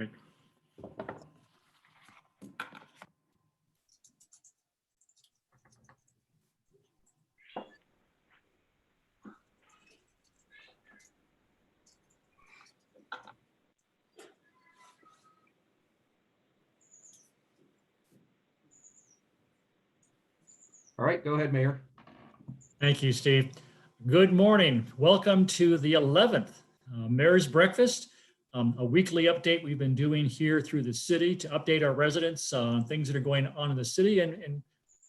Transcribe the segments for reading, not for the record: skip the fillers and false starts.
Great. All right, go ahead, Mayor. Thank you, Steve. Good morning. Welcome to the 11th Mayor's Breakfast, a weekly update we've been doing here through the city to update our residents on things that are going on in the city and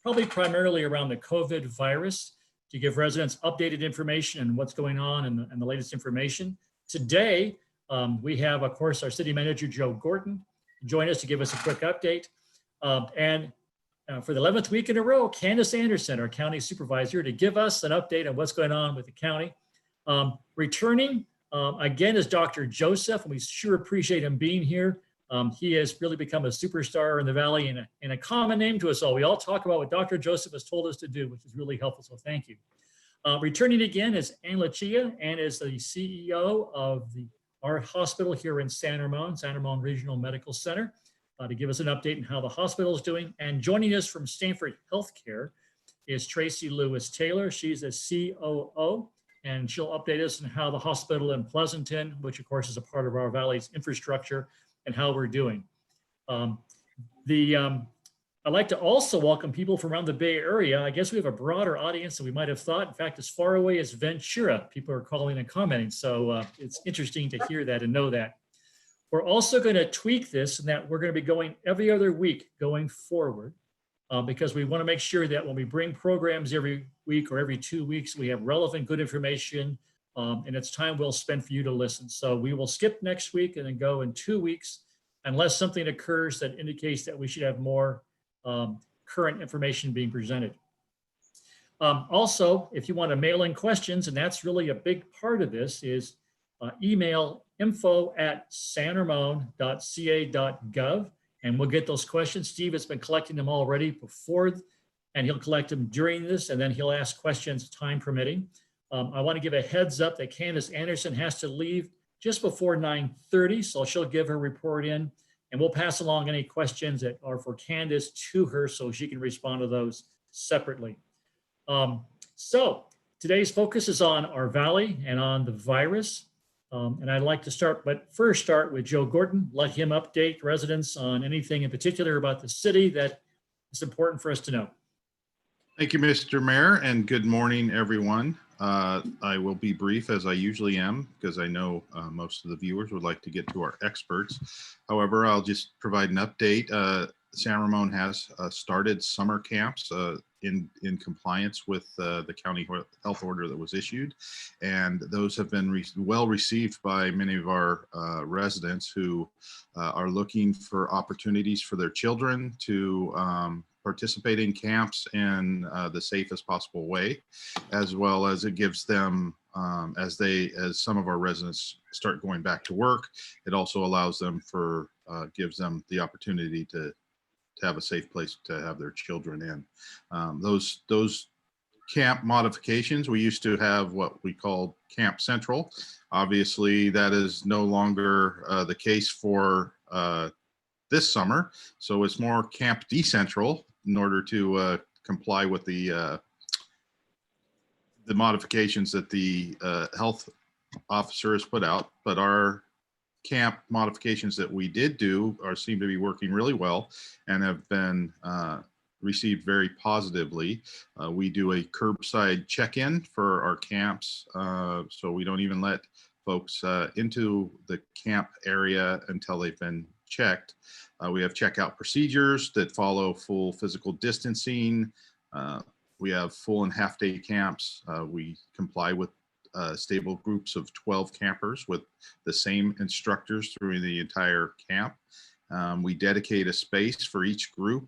probably primarily around the COVID virus to give residents updated information and what's going on and the latest information. Today, we have, of course, our city manager, Joe Gorton, join us to give us a quick update. For the 11th week in a row, Candace Andersen, our county supervisor, to give us an update on what's going on with the county. Returning again is Dr. Joseph, and we sure appreciate him being here. He has really become a superstar in the Valley and a common name to us all. We all talk about what Dr. Joseph has told us to do, which is really helpful, so thank you. Returning again is Ann Lucena, and is the CEO of our hospital here in San Ramon Regional Medical Center. To give us an update on how the hospital is doing. And joining us from Stanford Healthcare is Tracey Lewis-Taylor. She's a COO, and she'll update us on how the hospital in Pleasanton, which of course is a part of our Valley's infrastructure, and how we're doing. I'd like to also welcome people from around the Bay Area. I guess we have a broader audience than we might have thought. In fact, as far away as Ventura, people are calling and commenting. So it's interesting to hear that and know that. We're also going to tweak this and that we're going to be going every other week going forward because we want to make sure that when we bring programs every week or every 2 weeks, we have relevant, good information, and it's time well spent for you to listen. So we will skip next week and then go in 2 weeks unless something occurs that indicates that we should have more current information being presented. Also, if you want to mail in questions, and that's really a big part of this, is email info@sanramon.ca.gov, and we'll get those questions. Steve has been collecting them already before, and he'll collect them during this, and then he'll ask questions time permitting. I want to give a heads up that Candace Andersen has to leave just before 9:30, so she'll give her report in, and we'll pass along any questions that are for Candace to her so she can respond to those separately. So today's focus is on our Valley and on the virus. And I'd like to start with Joe Gorton, let him update residents on anything in particular about the city that is important for us to know. Thank you, Mr. Mayor, and good morning, everyone. I will be brief as I usually am because I know most of the viewers would like to get to our experts. However, I'll just provide an update. San Ramon has started summer camps in compliance with the county health order that was issued. And those have been well received by many of our residents who are looking for opportunities for their children to participate in camps in the safest possible way, as well as it gives them, as some of our residents start going back to work, it also allows them gives them the opportunity to have a safe place to have their children in. Those camp modifications, we used to have what we called Camp Central. Obviously, that is no longer the case for this summer. So it's more Camp Decentral in order to comply with the modifications that the health officer has put out. But our camp modifications that we did do seem to be working really well and have been received very positively. We do a curbside check-in for our camps, so we don't even let folks into the camp area until they've been checked. We have checkout procedures that follow full physical distancing. We have full and half-day camps. We comply with stable groups of 12 campers with the same instructors through the entire camp. We dedicate a space for each group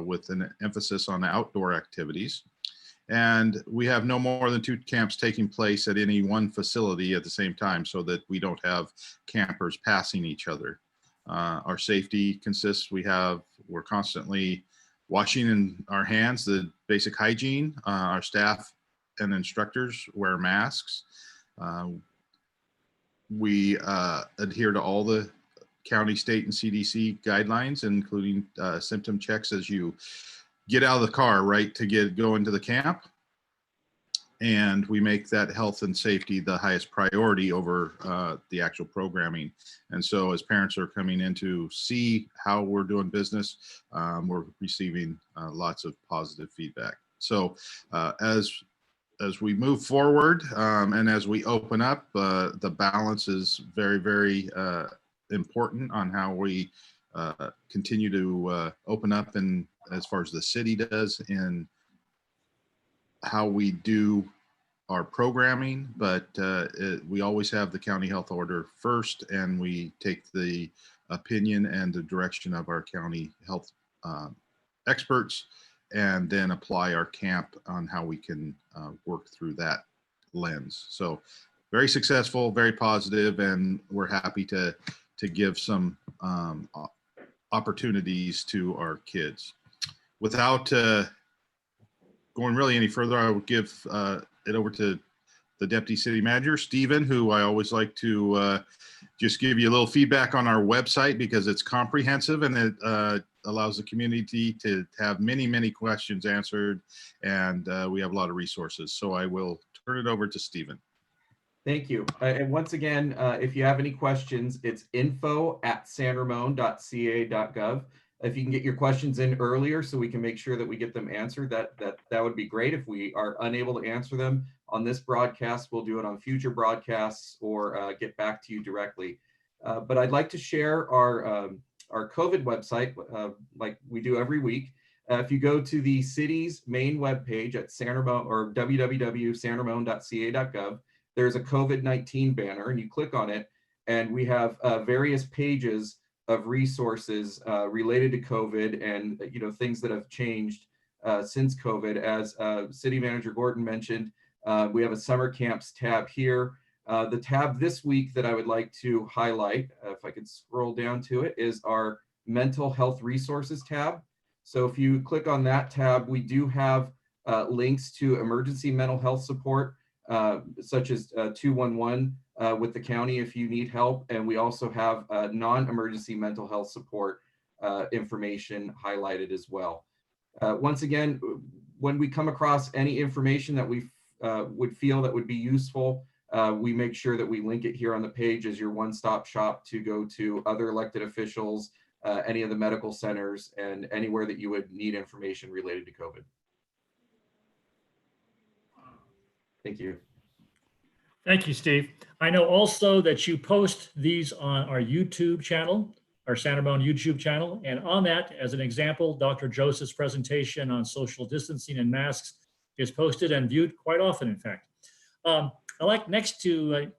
with an emphasis on outdoor activities. And we have no more than 2 camps taking place at any one facility at the same time so that we don't have campers passing each other. Our safety consists, we're constantly washing our hands, the basic hygiene. Our staff and instructors wear masks. We adhere to all the county, state, and CDC guidelines, including symptom checks as you get out of the car, right, to go into the camp. And we make that health and safety the highest priority over the actual programming. And so as parents are coming in to see how we're doing business, we're receiving lots of positive feedback. So as we move forward and as we open up, the balance is very, very important on how we continue to open up, and as far as the city does in how we do our programming, but we always have the county health order first, and we take the opinion and the direction of our county health experts, and then apply our camp on how we can work through that lens. So very successful, very positive, and we're happy to give some opportunities to our kids. Without going really any further, I would give it over to the Deputy City Manager, Stephen, who I always like to just give you a little feedback on our website, because it's comprehensive and it allows the community to have many, many questions answered, and we have a lot of resources. So I will turn it over to Stephen. Thank you. And once again, if you have any questions, it's info@sanramon.ca.gov. If you can get your questions in earlier so we can make sure that we get them answered, that would be great. If we are unable to answer them on this broadcast, we'll do it on future broadcasts or get back to you directly. But I'd like to share our COVID website like we do every week. If you go to the city's main webpage at San Ramon, or www.sanramon.ca.gov, there's a COVID-19 banner, and you click on it, and we have various pages of resources related to COVID and things that have changed since COVID. As City Manager Gorton mentioned, we have a summer camps tab here. The tab this week that I would like to highlight, if I could scroll down to it, is our mental health resources tab. So if you click on that tab, we do have links to emergency mental health support, such as 211 with the county if you need help. And we also have non-emergency mental health support information highlighted as well. Once again, when we come across any information that we would feel that would be useful, we make sure that we link it here on the page as your one-stop shop to go to other elected officials, any of the medical centers, and anywhere that you would need information related to COVID. Thank you. Thank you, Steve. I know also that you post these on our YouTube channel, our San Ramon YouTube channel. And on that, as an example, Dr. Joseph's presentation on social distancing and masks is posted and viewed quite often, in fact. I'd like next to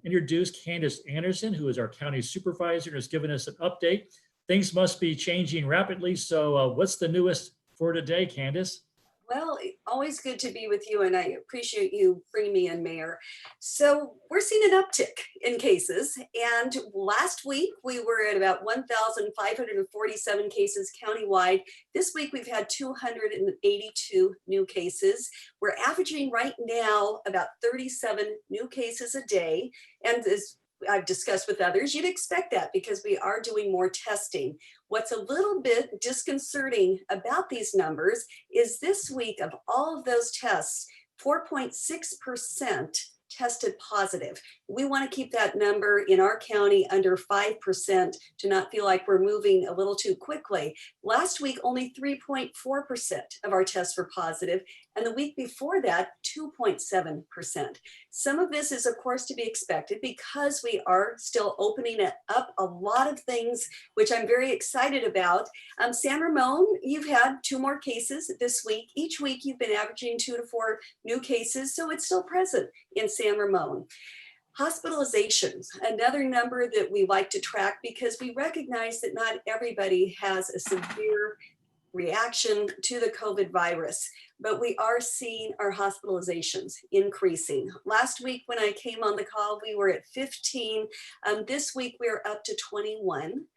introduce Candace Andersen, who is our county supervisor, and has given us an update. Things must be changing rapidly. So what's the newest for today, Candace? Well, always good to be with you, and I appreciate you bringing me in, Mayor. So we're seeing an uptick in cases, and last week we were at about 1,547 cases countywide. This week we've had 282 new cases. We're averaging right now about 37 new cases a day, and as I've discussed with others, you'd expect that because we are doing more testing. What's a little bit disconcerting about these numbers is this week of all of those tests, 4.6% tested positive. We want to keep that number in our county under 5% to not feel like we're moving a little too quickly. Last week, only 3.4% of our tests were positive, and the week before that, 2.7%. Some of this is, of course, to be expected because we are still opening up a lot of things, which I'm very excited about. San Ramon, you've had 2 more cases this week. Each week, you've been averaging 2 to 4 new cases, so it's still present in San Ramon. Hospitalizations, another number that we like to track because we recognize that not everybody has a severe reaction to the COVID virus, but we are seeing our hospitalizations increasing. Last week when I came on the call, we were at 15. This week we're up to 21.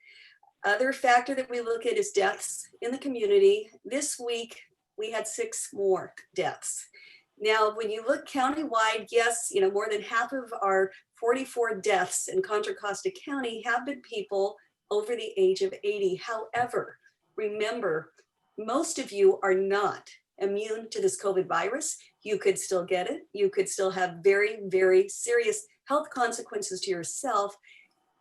Other factor that we look at is deaths in the community. This week we had 6 more deaths. Now, when you look countywide, yes, more than half of our 44 deaths in Contra Costa County have been people over the age of 80. However, remember, most of you are not immune to this COVID virus. You could still get it. You could still have very, very serious health consequences to yourself,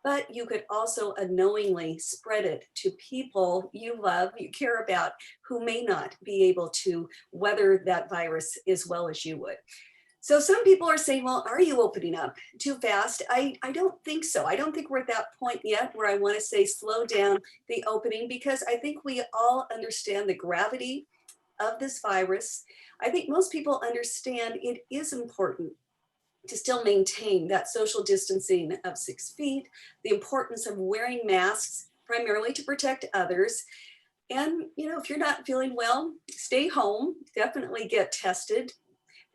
but you could also unknowingly spread it to people you love, you care about, who may not be able to weather that virus as well as you would. So some people are saying, well, are you opening up too fast? I don't think so. I don't think we're at that point yet where I want to say slow down the opening, because I think we all understand the gravity of this virus. I think most people understand it is important to still maintain that social distancing of 6 feet, the importance of wearing masks, primarily to protect others. And, if you're not feeling well, stay home, definitely get tested.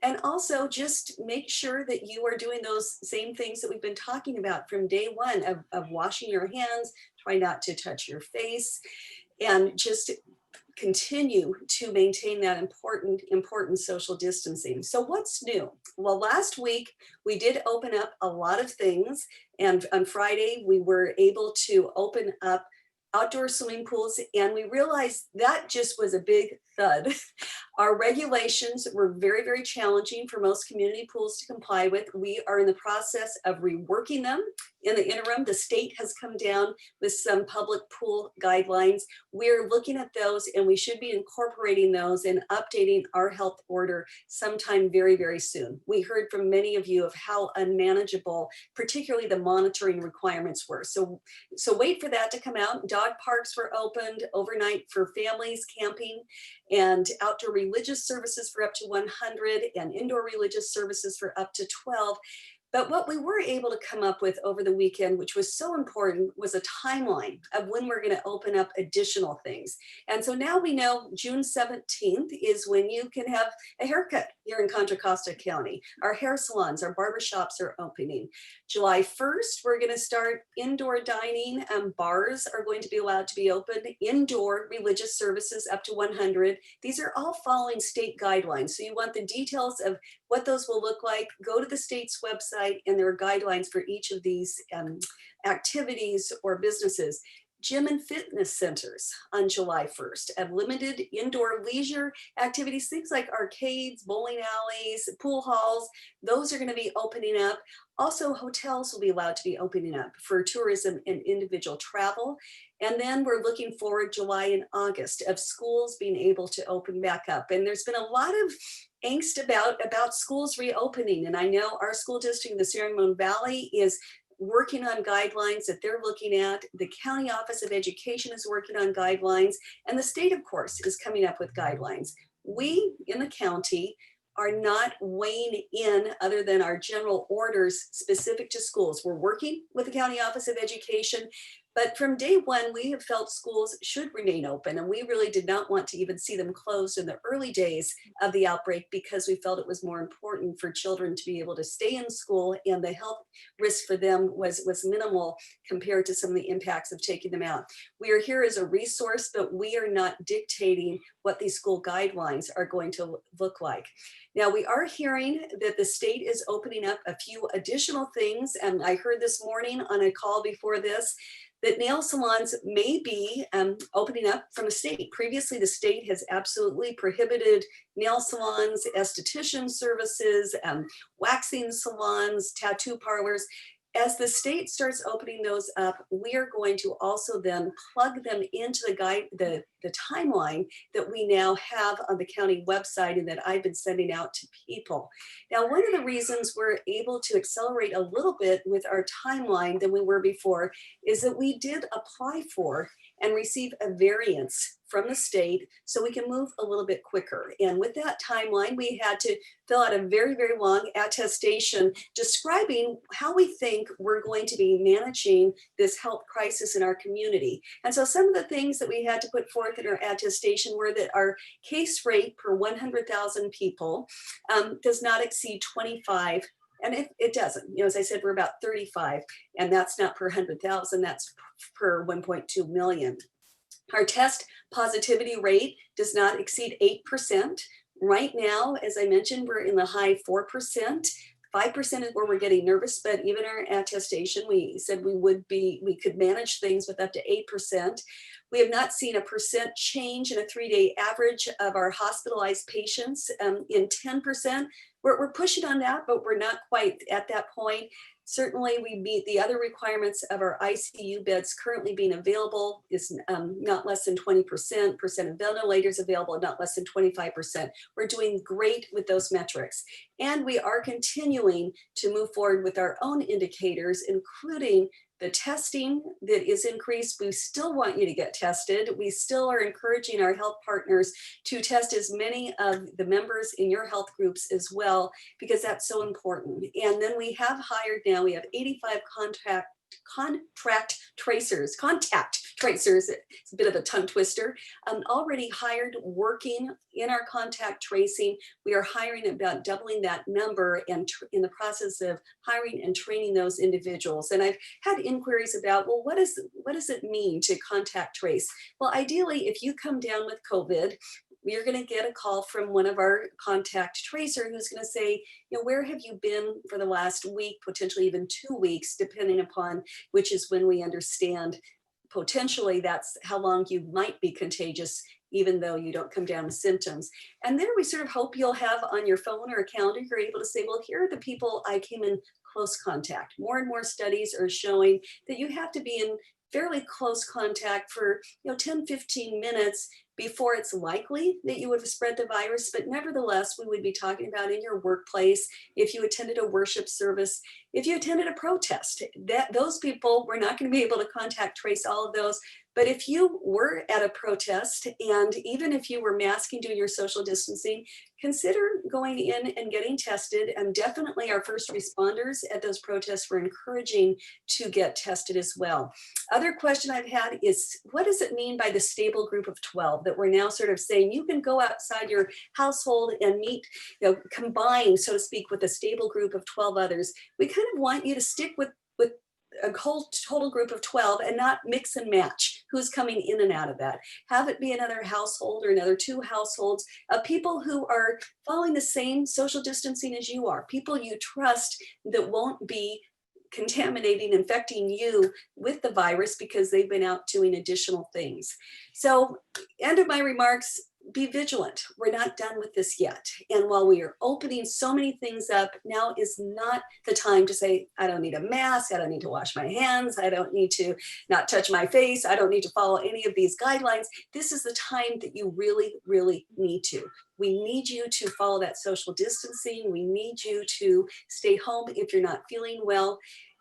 And also just make sure that you are doing those same things that we've been talking about from day one of washing your hands, try not to touch your face, and just continue to maintain that important social distancing. So what's new? Well, last week we did open up a lot of things, and on Friday we were able to open up outdoor swimming pools, and we realized that just was a big thud. Our regulations were very, very challenging for most community pools to comply with. We are in the process of reworking them. In the interim, the state has come down with some public pool guidelines. We're looking at those, and we should be incorporating those and updating our health order sometime very, very soon. We heard from many of you of how unmanageable, particularly the monitoring requirements were. So wait for that to come out. Dog parks were opened overnight for families camping, and outdoor religious services for up to 100 and indoor religious services for up to 12. But what we were able to come up with over the weekend, which was so important, was a timeline of when we're going to open up additional things. And so now we know June 17th is when you can have a haircut here in Contra Costa County. Our hair salons, our barbershops are opening. July 1st, we're going to start indoor dining. Bars are going to be allowed to be open. Indoor religious services up to 100. These are all following state guidelines. So you want the details of what those will look like, go to the state's website, and there are guidelines for each of these activities or businesses. Gym and fitness centers on July 1st have limited indoor leisure activities, things like arcades, bowling alleys, pool halls. Those are going to be opening up. Also, hotels will be allowed to be opening up for tourism and individual travel. And then we're looking forward July and August of schools being able to open back up. And there's been a lot of angst about schools reopening. And I know our school district in the San Ramon Valley is working on guidelines that they're looking at. The County Office of Education is working on guidelines, and the state, of course, is coming up with guidelines. We in the county are not weighing in other than our general orders specific to schools. We're working with the County Office of Education, but from day one, we have felt schools should remain open, and we really did not want to even see them closed in the early days of the outbreak, because we felt it was more important for children to be able to stay in school, and the health risk for them was minimal compared to some of the impacts of taking them out. We are here as a resource, but we are not dictating what these school guidelines are going to look like. Now, we are hearing that the state is opening up a few additional things, and I heard this morning on a call before this that nail salons may be opening up from the state. Previously, the state has absolutely prohibited nail salons, esthetician services, waxing salons, tattoo parlors. As the state starts opening those up, we are going to also then plug them into the timeline that we now have on the county website and that I've been sending out to people. Now, one of the reasons we're able to accelerate a little bit with our timeline than we were before is that we did apply for and receive a variance from the state so we can move a little bit quicker. And with that timeline, we had to fill out a very, very long attestation describing how we think we're going to be managing this health crisis in our community. And so some of the things that we had to put forth in our attestation were that our case rate per 100,000 people does not exceed 25. And it doesn't. As I said, we're about 35, and that's not per 100,000, that's per 1.2 million. Our test positivity rate does not exceed 8%. Right now, as I mentioned, we're in the high 4%. 5% is where we're getting nervous, but even our attestation, we said we could manage things with up to 8%. We have not seen a percent change in a 3-day average of our hospitalized patients in 10%. We're pushing on that, but we're not quite at that point. Certainly, we meet the other requirements of our ICU beds currently being available is not less than 20%, of ventilators available, not less than 25%. We're doing great with those metrics. And we are continuing to move forward with our own indicators, including the testing that is increased. We still want you to get tested. We still are encouraging our health partners to test as many of the members in your health groups as well, because that's so important. And then we have hired now, we have 85 contact tracers, it's a bit of a tongue twister, already hired working in our contact tracing. We are hiring about doubling that number and in the process of hiring and training those individuals. And I've had inquiries about, well, what does it mean to contact trace? Well, ideally, if you come down with COVID, you're going to get a call from one of our contact tracer who's going to say, where have you been for the last week, potentially even 2 weeks, depending upon which is when we understand potentially that's how long you might be contagious, even though you don't come down with symptoms. And then we sort of hope you'll have on your phone or a calendar, you're able to say, well, here are the people I came in close contact. More and more studies are showing that you have to be in fairly close contact for 10, 15 minutes before it's likely that you would have spread the virus. But nevertheless, we would be talking about in your workplace, if you attended a worship service, if you attended a protest, that those people, we're not going to be able to contact trace all of those. But if you were at a protest, and even if you were masking, doing your social distancing, consider going in and getting tested. And definitely our first responders at those protests were encouraging to get tested as well. Other question I've had is, what does it mean by the stable group of 12 that we're now sort of saying you can go outside your household and meet, combine, so to speak, with a stable group of 12 others? We kind of want you to stick with a whole total group of 12 and not mix and match who's coming in and out of that. Have it be another household or another 2 households of people who are following the same social distancing as you are, people you trust that won't be contaminating, infecting you with the virus because they've been out doing additional things. So, end of my remarks. Be vigilant. We're not done with this yet. And while we are opening so many things up, now is not the time to say, I don't need a mask. I don't need to wash my hands. I don't need to not touch my face. I don't need to follow any of these guidelines. This is the time that you really, really need to. We need you to follow that social distancing. We need you to stay home if you're not feeling well.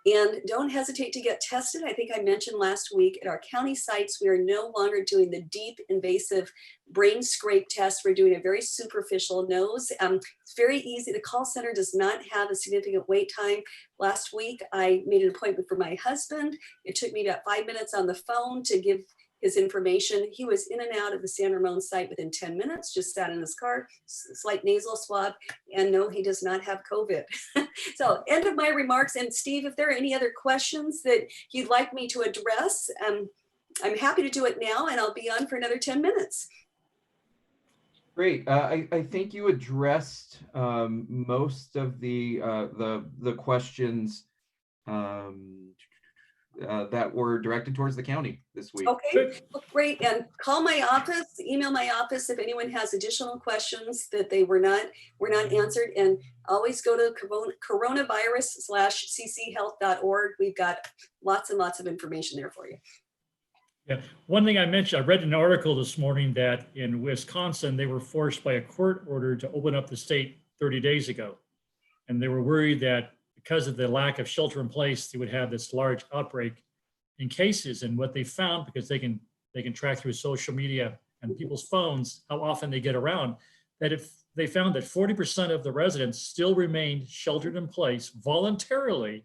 And don't hesitate to get tested. I think I mentioned last week at our county sites, we are no longer doing the deep invasive brain scrape test. We're doing a very superficial nose. It's very easy. The call center does not have a significant wait time. Last week, I made an appointment for my husband. It took me about 5 minutes on the phone to give his information. He was in and out of the San Ramon site within 10 minutes, just sat in his car, slight nasal swab, and no, he does not have COVID. So end of my remarks. And Steve, if there are any other questions that you'd like me to address, I'm happy to do it now, and I'll be on for another 10 minutes. Great. I think you addressed most of the questions that were directed towards the county this week. Okay, well, great. And call my office, email my office if anyone has additional questions that they were not answered. And always go to coronavirus.cchealth.org. We've got lots and lots of information there for you. Yeah, one thing I mentioned, I read an article this morning that in Wisconsin, they were forced by a court order to open up the state 30 days ago. And they were worried that because of the lack of shelter in place, they would have this large outbreak in cases. And what they found, because they can track through social media and people's phones how often they get around, that if they found that 40% of the residents still remained sheltered in place voluntarily,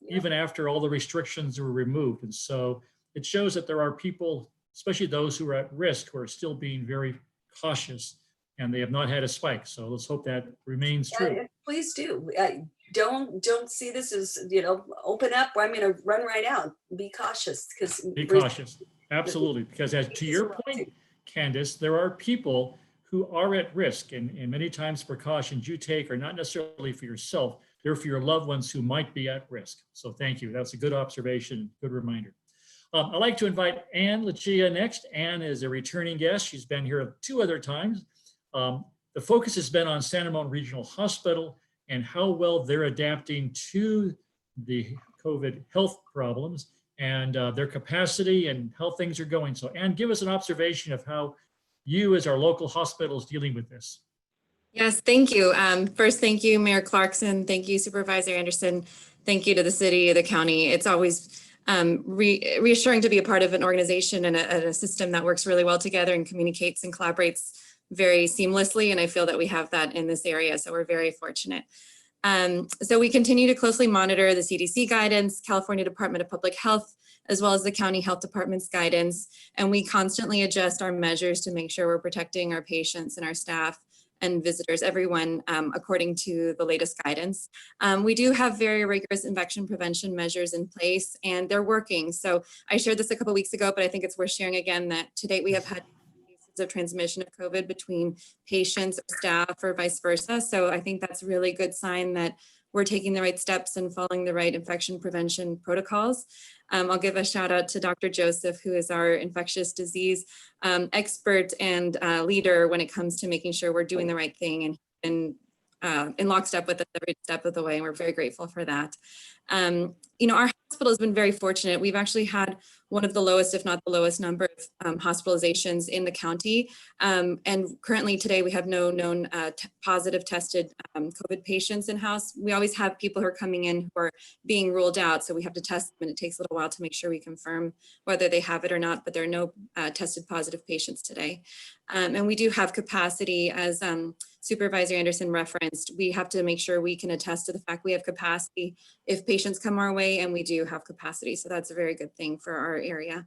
even after all the restrictions were removed. And so it shows that there are people, especially those who are at risk, who are still being very cautious, and they have not had a spike. So let's hope that remains true. Please do. Don't see this as, open up, I'm going to run right out. Be cautious. Be cautious. Absolutely. Because as to your point, Candace, there are people who are at risk, and many times precautions you take are not necessarily for yourself, They're for your loved ones who might be at risk. So thank you. That's a good observation, good reminder. I'd like to invite Ann Lucia next. Ann is a returning guest. She's been here 2 other times. The focus has been on San Ramon Regional Hospital and how well they're adapting to the COVID health problems and their capacity and how things are going. So Ann, give us an observation of how you as our local hospital is dealing with this. Yes, thank you. First, thank you, Mayor Clarkson. Thank you, Supervisor Andersen. Thank you to the city, the county. It's always reassuring to be a part of an organization and a system that works really well together and communicates and collaborates very seamlessly. And I feel that we have that in this area. So we're very fortunate. So we continue to closely monitor the CDC guidance, California Department of Public Health, as well as the county health department's guidance. And we constantly adjust our measures to make sure we're protecting our patients and our staff and visitors, everyone, according to the latest guidance. We do have very rigorous infection prevention measures in place, and they're working. So I shared this a couple of weeks ago, but I think it's worth sharing again that to date we have had cases of transmission of COVID between patients or staff or vice versa. So I think that's a really good sign that we're taking the right steps and following the right infection prevention protocols. I'll give a shout out to Dr. Joseph, who is our infectious disease expert and leader when it comes to making sure we're doing the right thing and in lockstep with us every step of the way. And we're very grateful for that. You know, our hospital has been very fortunate. We've actually had one of the lowest, if not the lowest number of hospitalizations in the county. And currently today we have no known positive tested COVID patients in-house. We always have people who are coming in who are being ruled out. So we have to test them and it takes a little while to make sure we confirm whether they have it or not, but there are no tested positive patients today. And we do have capacity, as Supervisor Andersen referenced. We have to make sure we can attest to the fact we have capacity if patients come our way, and we do have capacity. So that's a very good thing for our area.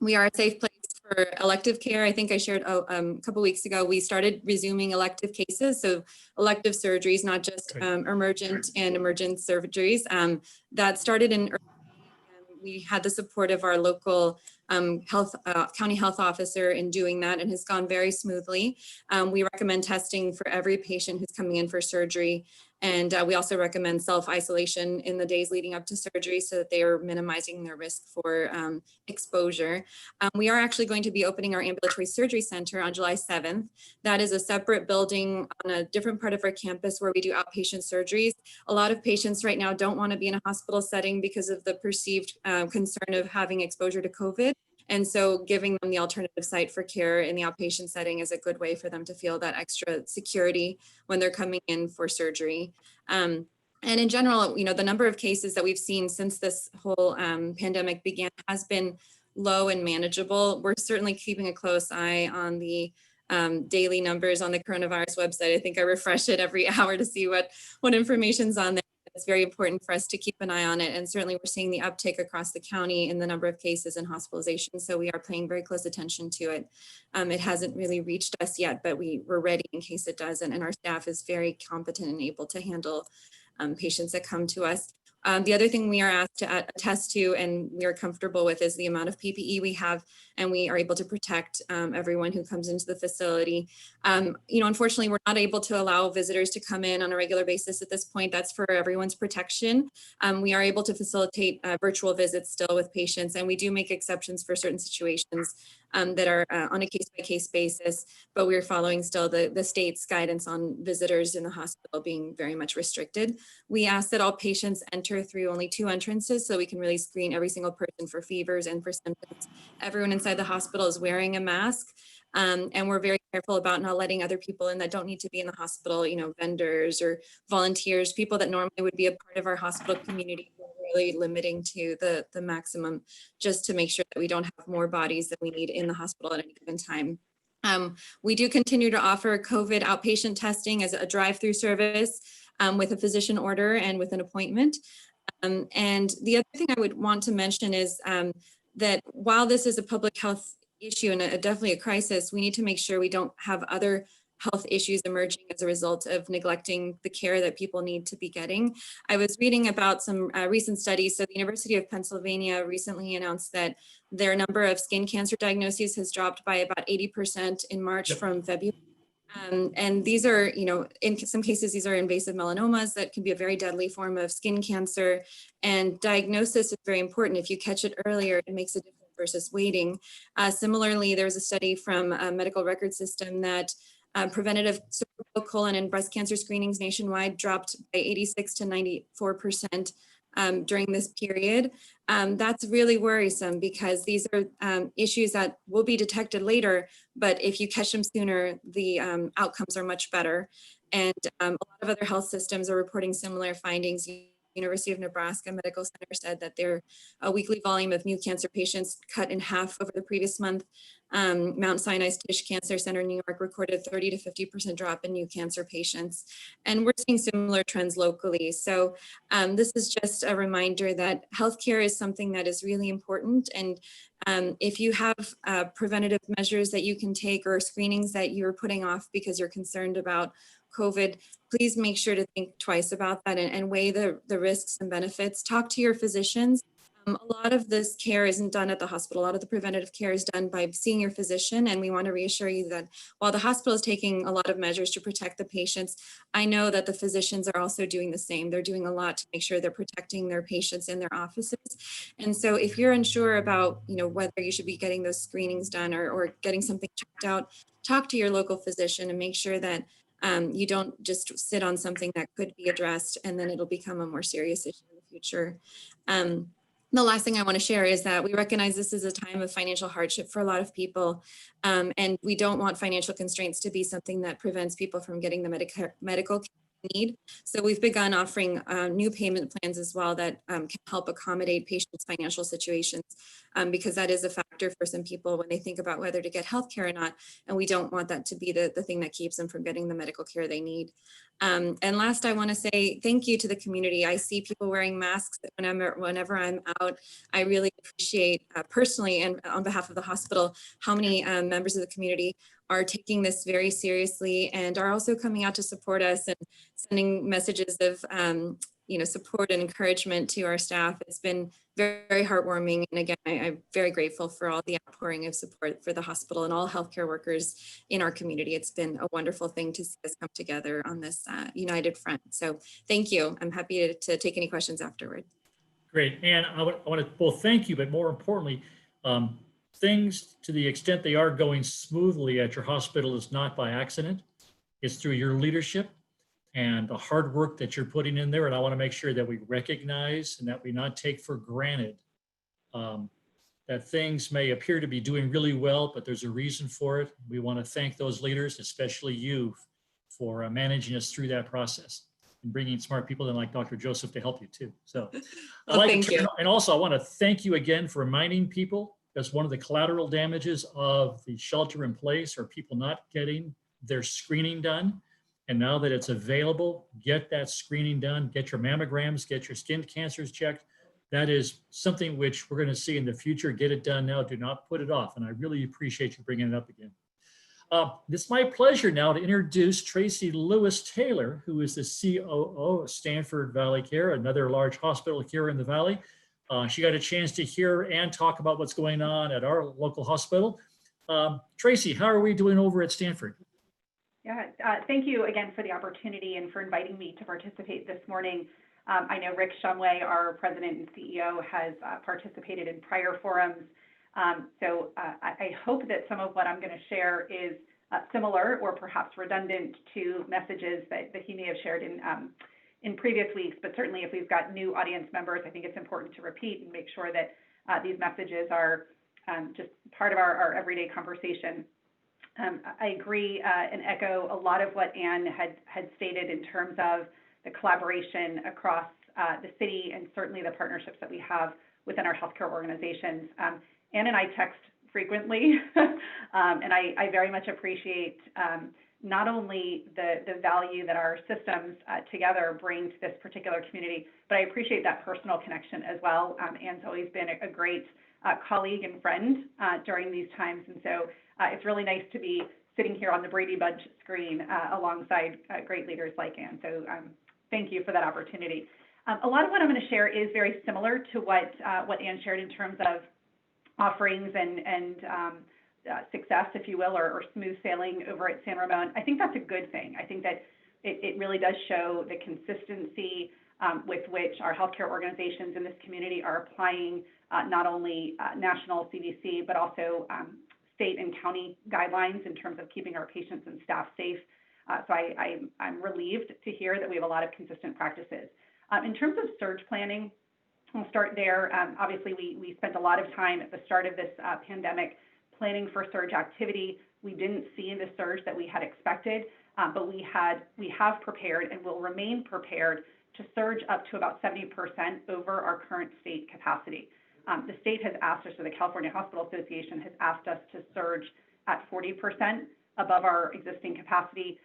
We are a safe place for elective care. I think I shared a couple weeks ago, we started resuming elective cases. So elective surgeries, not just emergent and emergent surgeries. That started in we had the support of our local county health officer in doing that, and has gone very smoothly. We recommend testing for every patient who's coming in for surgery. And we also recommend self-isolation in the days leading up to surgery so that they are minimizing their risk for exposure. We are actually going to be opening our ambulatory surgery center on July 7th. That is a separate building on a different part of our campus where we do outpatient surgeries. A lot of patients right now don't want to be in a hospital setting because of the perceived concern of having exposure to COVID. And so giving them the alternative site for care in the outpatient setting is a good way for them to feel that extra security when they're coming in for surgery. And in general, you know, the number of cases that we've seen since this whole pandemic began has been low and manageable. We're certainly keeping a close eye on the daily numbers on the coronavirus website. I think I refresh it every hour to see what information's on there. It's very important for us to keep an eye on it. And certainly we're seeing the uptake across the county in the number of cases and hospitalizations. So we are paying very close attention to it. It hasn't really reached us yet, but we're ready in case it does. And our staff is very competent and able to handle patients that come to us. The other thing we are asked to attest to and we are comfortable with is the amount of PPE we have, and we are able to protect everyone who comes into the facility. You know, unfortunately, we're not able to allow visitors to come in on a regular basis at this point. That's for everyone's protection. We are able to facilitate virtual visits still with patients, and we do make exceptions for certain situations that are on a case-by-case basis, but we're following still the state's guidance on visitors in the hospital being very much restricted. We ask that all patients enter through only 2 entrances so we can really screen every single person for fevers and for symptoms. Everyone inside the hospital is wearing a mask. And we're very careful about not letting other people in that don't need to be in the hospital, you know, vendors or volunteers, people that normally would be a part of our hospital community. We're really limiting to the maximum just to make sure that we don't have more bodies than we need in the hospital at any given time. We do continue to offer COVID outpatient testing as a drive-through service with a physician order and with an appointment. And the other thing I would want to mention is that while this is a public health issue and definitely a crisis, we need to make sure we don't have other health issues emerging as a result of neglecting the care that people need to be getting. I was reading about some recent studies. So the University of Pennsylvania recently announced that their number of skin cancer diagnoses has dropped by about 80% in March from February. And these are, in some cases, these are invasive melanomas that can be a very deadly form of skin cancer. And diagnosis is very important. If you catch it earlier, it makes a difference versus waiting. Similarly, there was a study from a medical record system that preventative cervical, colon, and breast cancer screenings nationwide dropped by 86 to 94% during this period. That's really worrisome because these are issues that will be detected later, but if you catch them sooner, the outcomes are much better. And a lot of other health systems are reporting similar findings. University of Nebraska Medical Center said that their weekly volume of new cancer patients cut in half over the previous month. Mount Sinai's Tisch Cancer Center in New York recorded 30 to 50% drop in new cancer patients. And we're seeing similar trends locally. So this is just a reminder that healthcare is something that is really important. And if you have preventative measures that you can take or screenings that you're putting off because you're concerned about COVID, please make sure to think twice about that and weigh the risks and benefits. Talk to your physicians. A lot of this care isn't done at the hospital. A lot of the preventative care is done by seeing your physician. And we want to reassure you that while the hospital is taking a lot of measures to protect the patients, I know that the physicians are also doing the same. They're doing a lot to make sure they're protecting their patients in their offices. And so if you're unsure about, whether you should be getting those screenings done or getting something checked out, talk to your local physician and make sure that you don't just sit on something that could be addressed and then it'll become a more serious issue in the future. The last thing I want to share is that we recognize this is a time of financial hardship for a lot of people, and we don't want financial constraints to be something that prevents people from getting the medical care they need. So we've begun offering new payment plans as well that can help accommodate patients' financial situations, because that is a factor for some people when they think about whether to get health care or not, and we don't want that to be the thing that keeps them from getting the medical care they need. And last, I want to say thank you to the community. I see people wearing masks whenever I'm out. I really appreciate personally and on behalf of the hospital how many members of the community are taking this very seriously and are also coming out to support us and sending messages of support and encouragement to our staff. It's been very, very heartwarming. And again, I'm very grateful for all the outpouring of support for the hospital and all healthcare workers in our community. It's been a wonderful thing to see us come together on this united front. So thank you. I'm happy to take any questions afterward. Great. And I want to both thank you, but more importantly, things to the extent they are going smoothly at your hospital is not by accident. It's through your leadership and the hard work that you're putting in there. And I want to make sure that we recognize and that we not take for granted that things may appear to be doing really well, but there's a reason for it. We want to thank those leaders, especially you, for managing us through that process and bringing smart people in like Dr. Joseph to help you too. So Thank you. And also I want to thank you again for reminding people, because one of the collateral damages of the shelter in place are people not getting their screening done. And now that it's available, get that screening done, get your mammograms, get your skin cancers checked. That is something which we're going to see in the future. Get it done now. Do not put it off. And I really appreciate you bringing it up again. It's my pleasure now to introduce Tracey Lewis Taylor, who is the COO of Stanford ValleyCare, another large hospital here in the Valley. She got a chance to hear and talk about what's going on at our local hospital. Tracey, how are we doing over at Stanford? Yeah, thank you again for the opportunity and for inviting me to participate this morning. I know Rick Shumway, our president and CEO, has participated in prior forums. So I hope that some of what I'm going to share is similar or perhaps redundant to messages that he may have shared in previous weeks. But certainly if we've got new audience members, I think it's important to repeat and make sure that these messages are just part of our everyday conversation. I agree and echo a lot of what Ann had stated in terms of the collaboration across the city and certainly the partnerships that we have within our healthcare organizations. Ann and I text frequently, and I very much appreciate not only the value that our systems together bring to this particular community, but I appreciate that personal connection as well. Ann's always been a great colleague and friend during these times, and so it's really nice to be sitting here on the Brady Bunch screen alongside great leaders like Ann. So thank you for that opportunity. A lot of what I'm going to share is very similar to what Ann shared in terms of offerings and success, if you will, or smooth sailing over at San Ramon. I think that's a good thing. I think that it really does show the consistency with which our healthcare organizations in this community are applying not only national CDC, but also state and county guidelines in terms of keeping our patients and staff safe. So I'm relieved to hear that we have a lot of consistent practices. In terms of surge planning, I'll start there. Obviously, we spent a lot of time at the start of this pandemic planning for surge activity. We didn't see the surge that we had expected, but we have prepared and will remain prepared to surge up to about 70% over our current state capacity. The state has asked us, or the California Hospital Association has asked us to surge at 40% above our existing capacity.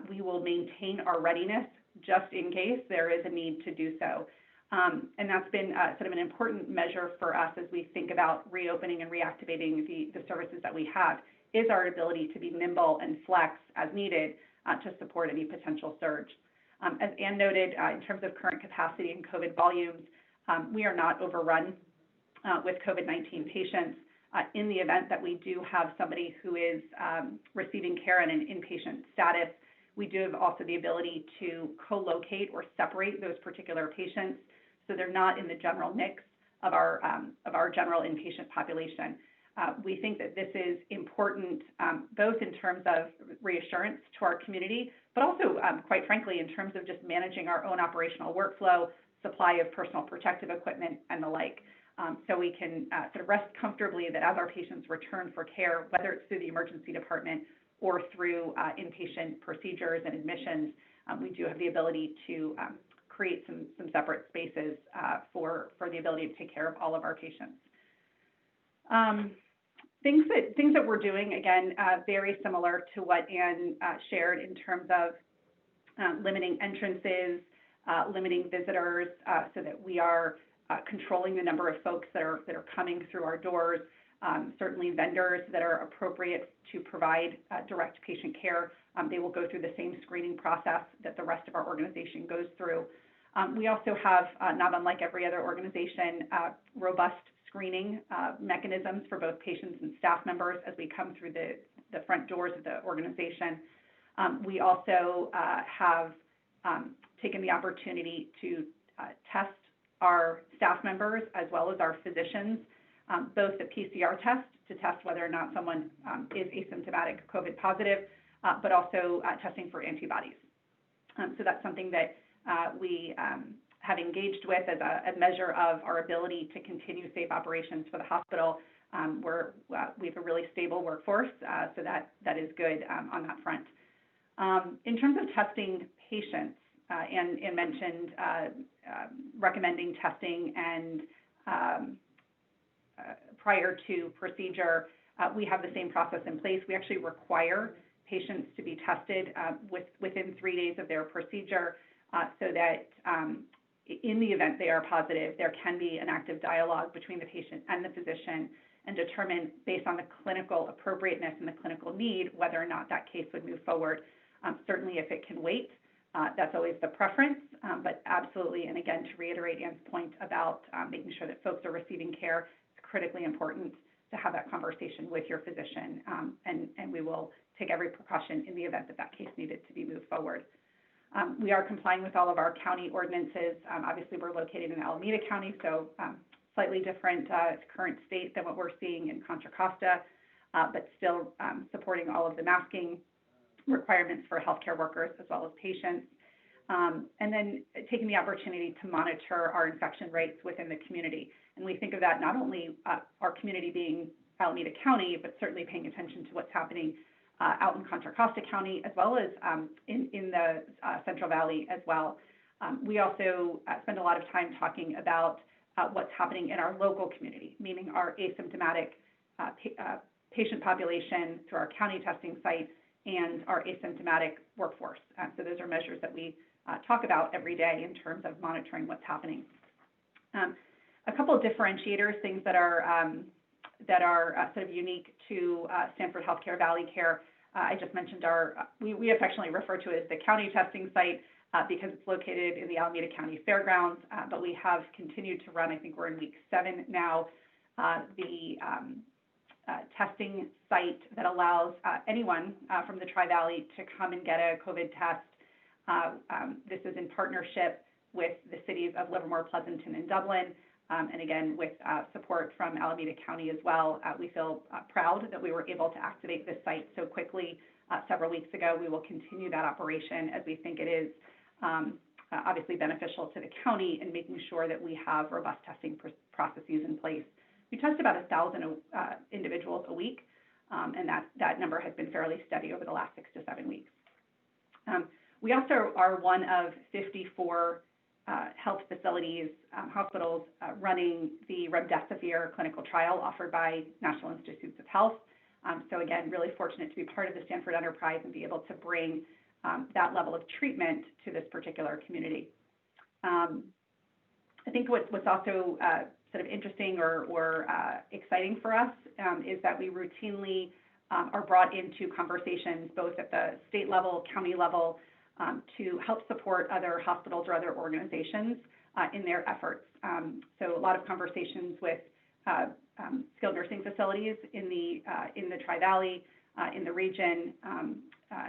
We will maintain our readiness just in case there is a need to do so. And that's been sort of an important measure for us as we think about reopening and reactivating the services that we have, is our ability to be nimble and flex as needed to support any potential surge. As Ann noted, in terms of current capacity and COVID volumes, we are not overrun with COVID-19 patients. In the event that we do have somebody who is receiving care in an inpatient status, we do have also the ability to co-locate or separate those particular patients so they're not in the general mix of our general inpatient population. We think that this is important both in terms of reassurance to our community, but also, quite frankly, in terms of just managing our own operational workflow, supply of personal protective equipment, and the like. So we can sort of rest comfortably that as our patients return for care, whether it's through the emergency department or through inpatient procedures and admissions, we do have the ability to create some separate spaces for the ability to take care of all of our patients. Things that we're doing, again, very similar to what Ann shared in terms of limiting entrances, limiting visitors, so that we are controlling the number of folks that are coming through our doors. Certainly vendors that are appropriate to provide direct patient care, they will go through the same screening process that the rest of our organization goes through. We also have, not unlike every other organization, robust screening mechanisms for both patients and staff members as we come through the front doors of the organization. We also have taken the opportunity to test our staff members as well as our physicians, both the PCR test to test whether or not someone is asymptomatic COVID positive, but also testing for antibodies. So that's something that we have engaged with as a measure of our ability to continue safe operations for the hospital. We have a really stable workforce, so that is good on that front. In terms of testing patients, and mentioned recommending testing and prior to procedure, we have the same process in place. We actually require patients to be tested within 3 days of their procedure so that in the event they are positive, there can be an active dialogue between the patient and the physician and determine based on the clinical appropriateness and the clinical need whether or not that case would move forward. Certainly if it can wait, that's always the preference, but absolutely, and again, to reiterate Ann's point about making sure that folks are receiving care, it's critically important to have that conversation with your physician, and we will take every precaution in the event that that case needed to be moved forward. We are complying with all of our county ordinances. Obviously, we're located in Alameda County, so slightly different current state than what we're seeing in Contra, Costa, but still supporting all of the masking requirements for healthcare workers as well as patients. And then taking the opportunity to monitor our infection rates within the community. And we think of that not only our community being Alameda County, but certainly paying attention to what's happening out in Contra Costa County, as well as in the Central Valley as well. We also spend a lot of time talking about what's happening in our local community, meaning our asymptomatic patient population through our county testing sites and our asymptomatic workforce. So those are measures that we talk about every day in terms of monitoring what's happening. A couple of differentiators, things that are sort of unique to Stanford Healthcare ValleyCare. I just mentioned we affectionately refer to it as the county testing site because it's located in the Alameda County Fairgrounds, but we have continued to run, I think we're in week 7 now, the testing site that allows anyone from the Tri-Valley to come and get a COVID test. This is in partnership with the cities of Livermore, Pleasanton, and Dublin. And again, with support from Alameda County as well. We feel proud that we were able to activate this site so quickly several weeks ago. We will continue that operation as we think it is obviously beneficial to the county in making sure that we have robust testing processes in place. We test about 1,000 individuals a week, and that number has been fairly steady over the last 6 to 7 weeks. We also are one of 54 health facilities, hospitals running the remdesivir clinical trial offered by National Institutes of Health. So again, really fortunate to be part of the Stanford enterprise and be able to bring that level of treatment to this particular community. I think what's also sort of interesting or exciting for us is that we routinely are brought into conversations both at the state level, county level, to help support other hospitals or other organizations in their efforts. So a lot of conversations with skilled nursing facilities in the Tri-Valley, in the region,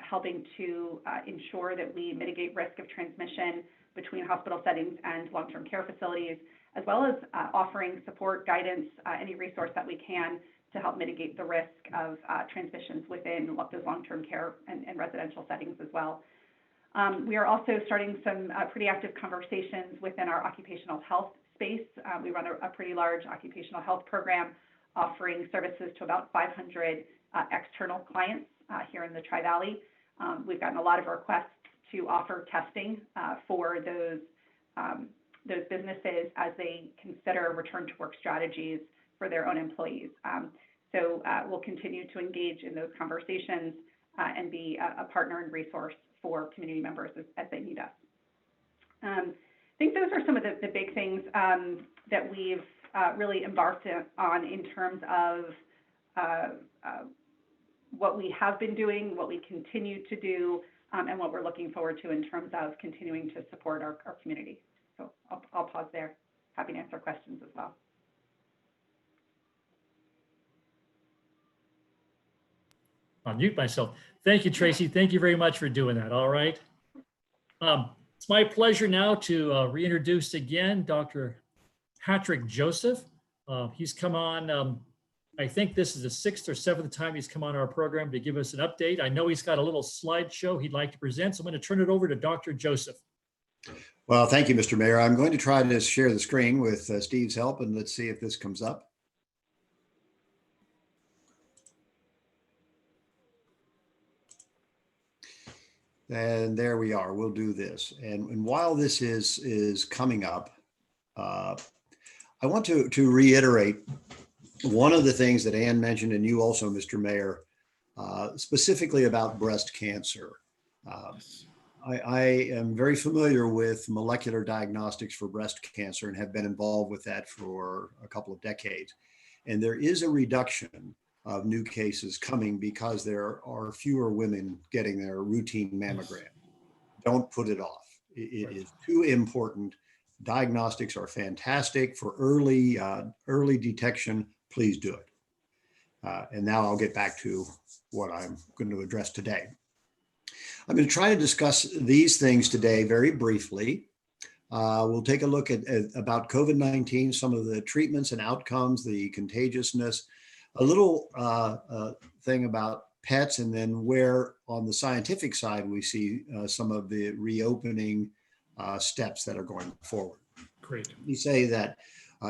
helping to ensure that we mitigate risk of transmission between hospital settings and long-term care facilities, as well as offering support, guidance, any resource that we can to help mitigate the risk of transmissions within those long-term care and residential settings as well. We are also starting some pretty active conversations within our occupational health space. We run a pretty large occupational health program offering services to about 500 external clients here in the Tri-Valley. We've gotten a lot of requests to offer testing for those businesses as they consider return to work strategies for their own employees. So we'll continue to engage in those conversations and be a partner and resource for community members as they need us. I think those are some of the big things that we've really embarked on in terms of what we have been doing, what we continue to do, and what we're looking forward to in terms of continuing to support our community. So I'll pause there. Happy to answer questions as well. I'll mute myself. Thank you, Tracey. Thank you very much for doing that. All right. It's my pleasure now to reintroduce again Dr. Patrick Joseph. He's come on, I think this is the 6th or 7th time he's come on our program to give us an update. I know he's got a little slideshow he'd like to present, so I'm going to turn it over to Dr. Joseph. Well, thank you, Mr. Mayor. I'm going to try to share the screen with Steve's help, and let's see if this comes up. And there we are. We'll do this. And while this is coming up, I want to reiterate one of the things that Ann mentioned, and you also, Mr. Mayor, specifically about breast cancer. I am very familiar with molecular diagnostics for breast cancer and have been involved with that for a couple of decades. And there is a reduction of new cases coming because there are fewer women getting their routine mammogram. Don't put it off. It is too important. Diagnostics are fantastic for early detection. Please do it. And now I'll get back to what I'm going to address today. I'm going to try to discuss these things today very briefly. We'll take a look at about COVID-19, some of the treatments and outcomes, the contagiousness, a little thing about pets, and then where on the scientific side we see some of the reopening steps that are going forward. Great. You say that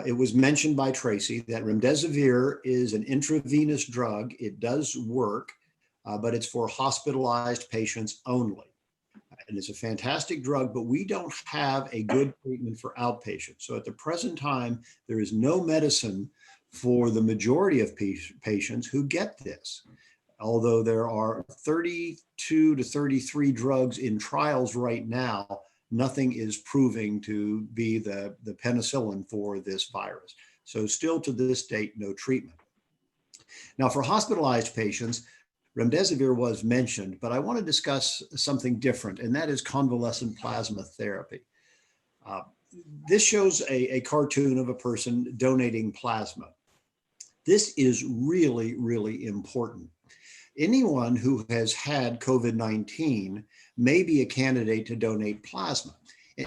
it was mentioned by Tracey that remdesivir is an intravenous drug. It does work, but it's for hospitalized patients only. And it's a fantastic drug, but we don't have a good treatment for outpatients. So at the present time, there is no medicine for the majority of patients who get this. Although there are 32 to 33 drugs in trials right now, nothing is proving to be the penicillin for this virus. So still to this date, no treatment. Now for hospitalized patients, remdesivir was mentioned, but I want to discuss something different, and that is convalescent plasma therapy. This shows a cartoon of a person donating plasma. This is really, really important. Anyone who has had COVID-19 may be a candidate to donate plasma.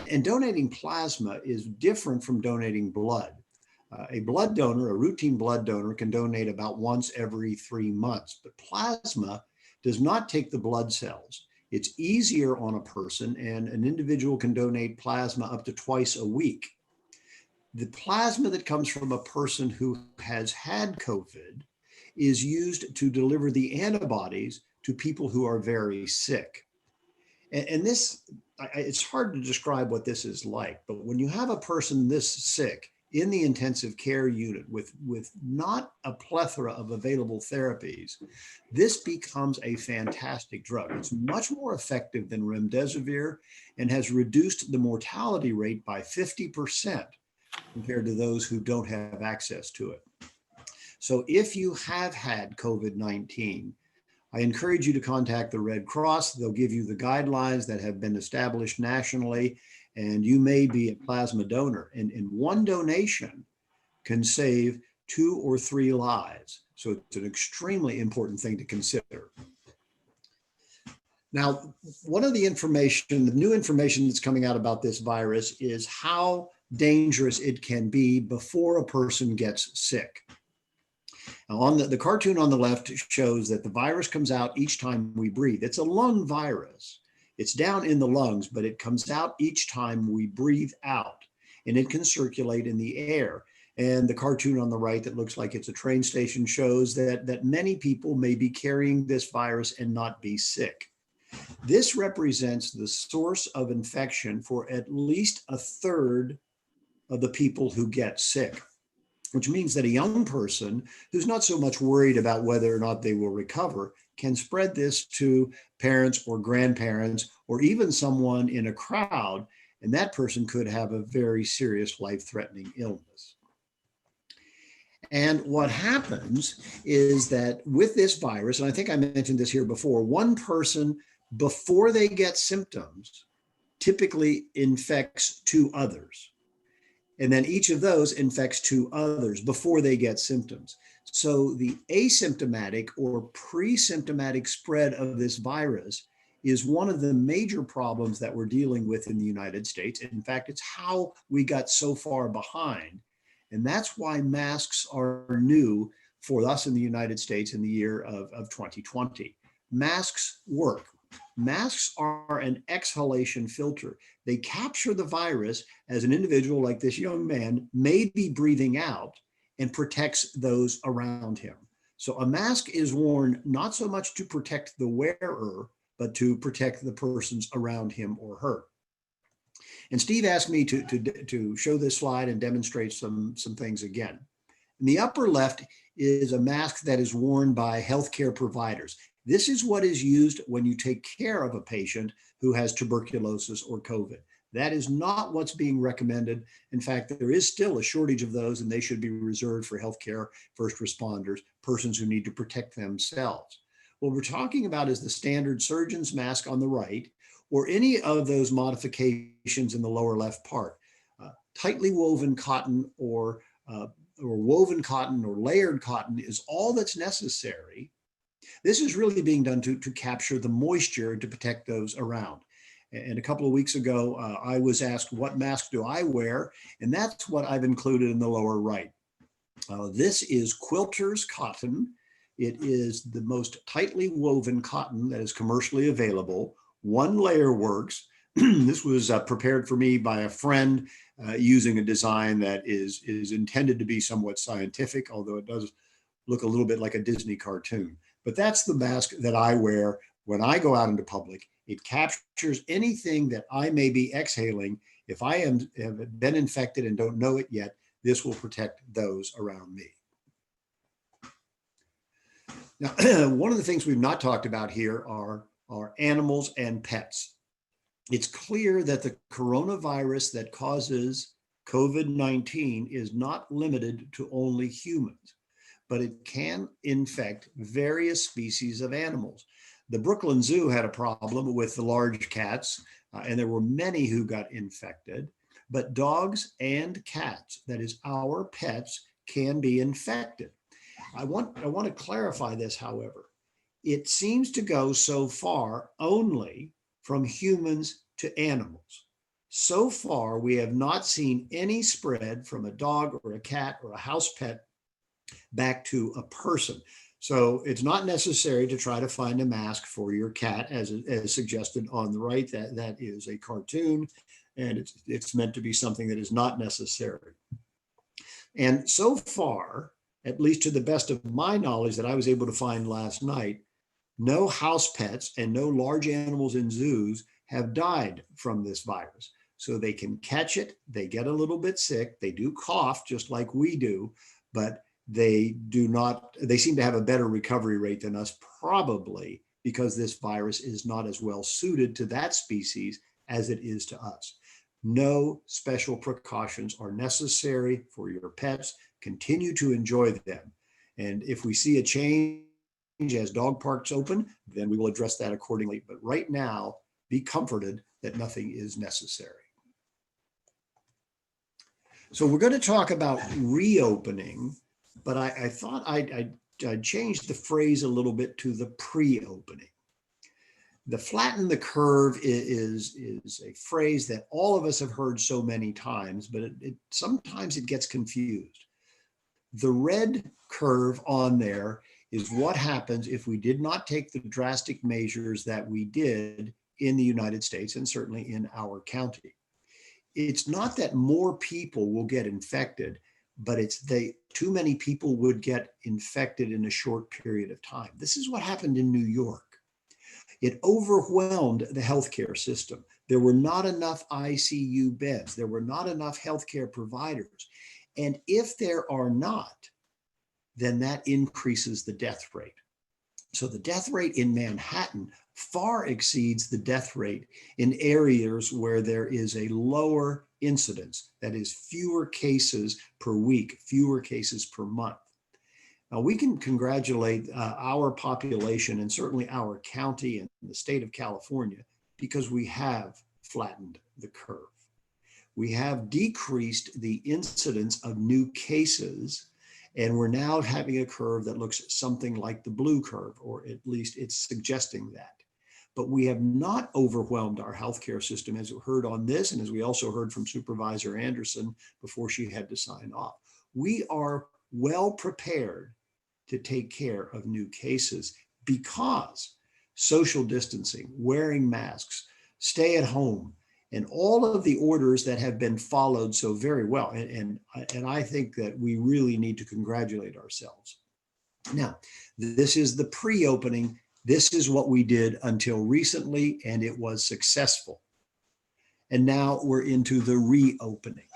And donating plasma is different from donating blood. A blood donor, a routine blood donor, can donate about once every 3 months, but plasma does not take the blood cells. It's easier on a person, and an individual can donate plasma up to twice a week. The plasma that comes from a person who has had COVID is used to deliver the antibodies to people who are very sick. And this, it's hard to describe what this is like, but when you have a person this sick in the intensive care unit with not a plethora of available therapies, this becomes a fantastic drug. It's much more effective than remdesivir and has reduced the mortality rate by 50% compared to those who don't have access to it. So if you have had COVID-19, I encourage you to contact the Red Cross. They'll give you the guidelines that have been established nationally, and you may be a plasma donor. And one donation can save 2 or 3 lives. So it's an extremely important thing to consider. Now, one of the new information that's coming out about this virus is how dangerous it can be before a person gets sick. Now, on the cartoon on the left shows that the virus comes out each time we breathe. It's a lung virus. It's down in the lungs, but it comes out each time we breathe out, and it can circulate in the air. And the cartoon on the right that looks like it's a train station shows that many people may be carrying this virus and not be sick. This represents the source of infection for at least a third of the people who get sick, which means that a young person who's not so much worried about whether or not they will recover can spread this to parents or grandparents or even someone in a crowd, and that person could have a very serious life-threatening illness. And what happens is that with this virus, and I think I mentioned this here before, one person before they get symptoms typically infects 2 others. And then each of those infects 2 others before they get symptoms. So the asymptomatic or pre-symptomatic spread of this virus is one of the major problems that we're dealing with in the United States. In fact, it's how we got so far behind. And that's why masks are new for us in the United States in the year of 2020. Masks work. Masks are an exhalation filter. They capture the virus as an individual like this young man may be breathing out and protects those around him. So a mask is worn not so much to protect the wearer, but to protect the persons around him or her. And Steve asked me to show this slide and demonstrate some things again. In the upper left is a mask that is worn by healthcare providers. This is what is used when you take care of a patient who has tuberculosis or COVID. That is not what's being recommended. In fact, there is still a shortage of those, and they should be reserved for healthcare first responders, persons who need to protect themselves. What we're talking about is the standard surgeon's mask on the right, or any of those modifications in the lower left part. Tightly woven cotton or woven cotton or layered cotton is all that's necessary. This is really being done to capture the moisture and to protect those around. And a couple of weeks ago, I was asked, what mask do I wear? And that's what I've included in the lower right. This is quilter's cotton. It is the most tightly woven cotton that is commercially available. One layer works. This was prepared for me by a friend using a design that is intended to be somewhat scientific, although it does look a little bit like a Disney cartoon. But that's the mask that I wear when I go out into public. It captures anything that I may be exhaling. If I have been infected and don't know it yet, this will protect those around me. Now, one of the things we've not talked about here are animals and pets. It's clear that the coronavirus that causes COVID-19 is not limited to only humans, but it can infect various species of animals. The Brooklyn Zoo had a problem with the large cats, and there were many who got infected, but dogs and cats, that is our pets, can be infected. I want to clarify this, however. It seems to go so far only from humans to animals. So far, we have not seen any spread from a dog or a cat or a house pet back to a person. So it's not necessary to try to find a mask for your cat, as suggested on the right. That is a cartoon, and it's meant to be something that is not necessary. And so far, at least to the best of my knowledge that I was able to find last night, no house pets and no large animals in zoos have died from this virus. So they can catch it, they get a little bit sick, they do cough just like we do, but they seem to have a better recovery rate than us, probably because this virus is not as well suited to that species as it is to us. No special precautions are necessary for your pets. Continue to enjoy them. And if we see a change as dog parks open, then we will address that accordingly. But right now, be comforted that nothing is necessary. So we're going to talk about reopening, but I thought I'd change the phrase a little bit to the pre-opening. The flatten the curve is a phrase that all of us have heard so many times, but sometimes it gets confused. The red curve on there is what happens if we did not take the drastic measures that we did in the United States and certainly in our county. It's not that more people will get infected, but it's too many people would get infected in a short period of time. This is what happened in New York. It overwhelmed the healthcare system. There were not enough ICU beds. There were not enough healthcare providers. And if there are not, then that increases the death rate. So the death rate in Manhattan far exceeds the death rate in areas where there is a lower incidence, that is fewer cases per week, fewer cases per month. Now, we can congratulate our population and certainly our county and the state of California because we have flattened the curve. We have decreased the incidence of new cases, and we're now having a curve that looks something like the blue curve, or at least it's suggesting that. But we have not overwhelmed our healthcare system, as we heard on this, and as we also heard from Supervisor Andersen before she had to sign off. We are well prepared to take care of new cases because social distancing, wearing masks, stay at home, and all of the orders that have been followed so very well. And I think that we really need to congratulate ourselves. Now, this is the pre-opening. This is what we did until recently, and it was successful. And now we're into the reopening.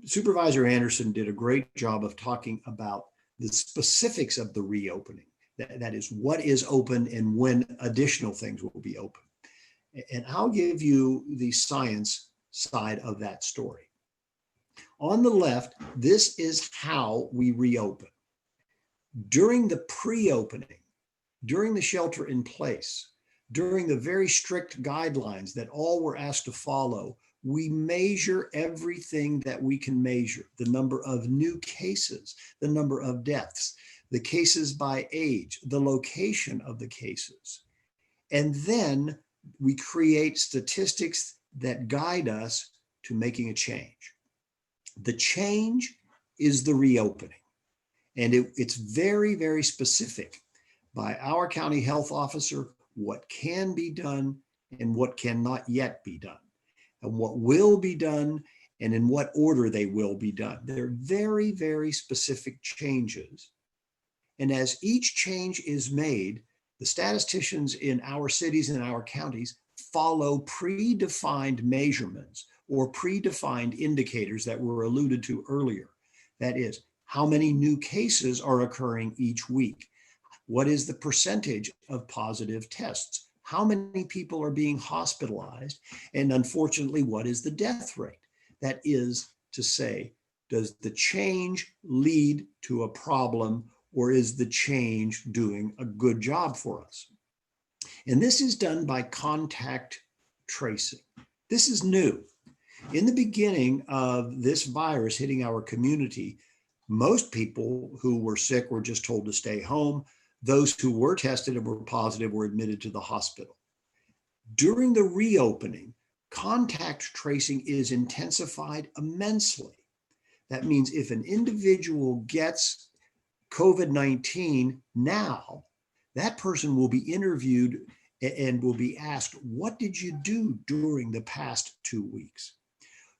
Supervisor Andersen did a great job of talking about the specifics of the reopening. That is, what is open and when additional things will be open. And I'll give you the science side of that story. On the left, this is how we reopen. During the pre-opening, during the shelter in place, during the very strict guidelines that all were asked to follow, we measure everything that we can measure: the number of new cases, the number of deaths, the cases by age, the location of the cases. And then we create statistics that guide us to making a change. The change is the reopening. And it's very, very specific by our county health officer, what can be done and what cannot yet be done, and what will be done and in what order they will be done. They're very, very specific changes. And as each change is made, the statisticians in our cities and our counties follow predefined measurements or predefined indicators that were alluded to earlier. That is, how many new cases are occurring each week? What is the percentage of positive tests? How many people are being hospitalized? And unfortunately, what is the death rate? That is to say, does the change lead to a problem, or is the change doing a good job for us? And this is done by contact tracing. This is new. In the beginning of this virus hitting our community, Most people who were sick were just told to stay home. Those who were tested and were positive were admitted to the hospital. During the reopening, contact tracing is intensified immensely. That means if an individual gets COVID-19 now, that person will be interviewed and will be asked, what did you do during the past 2 weeks?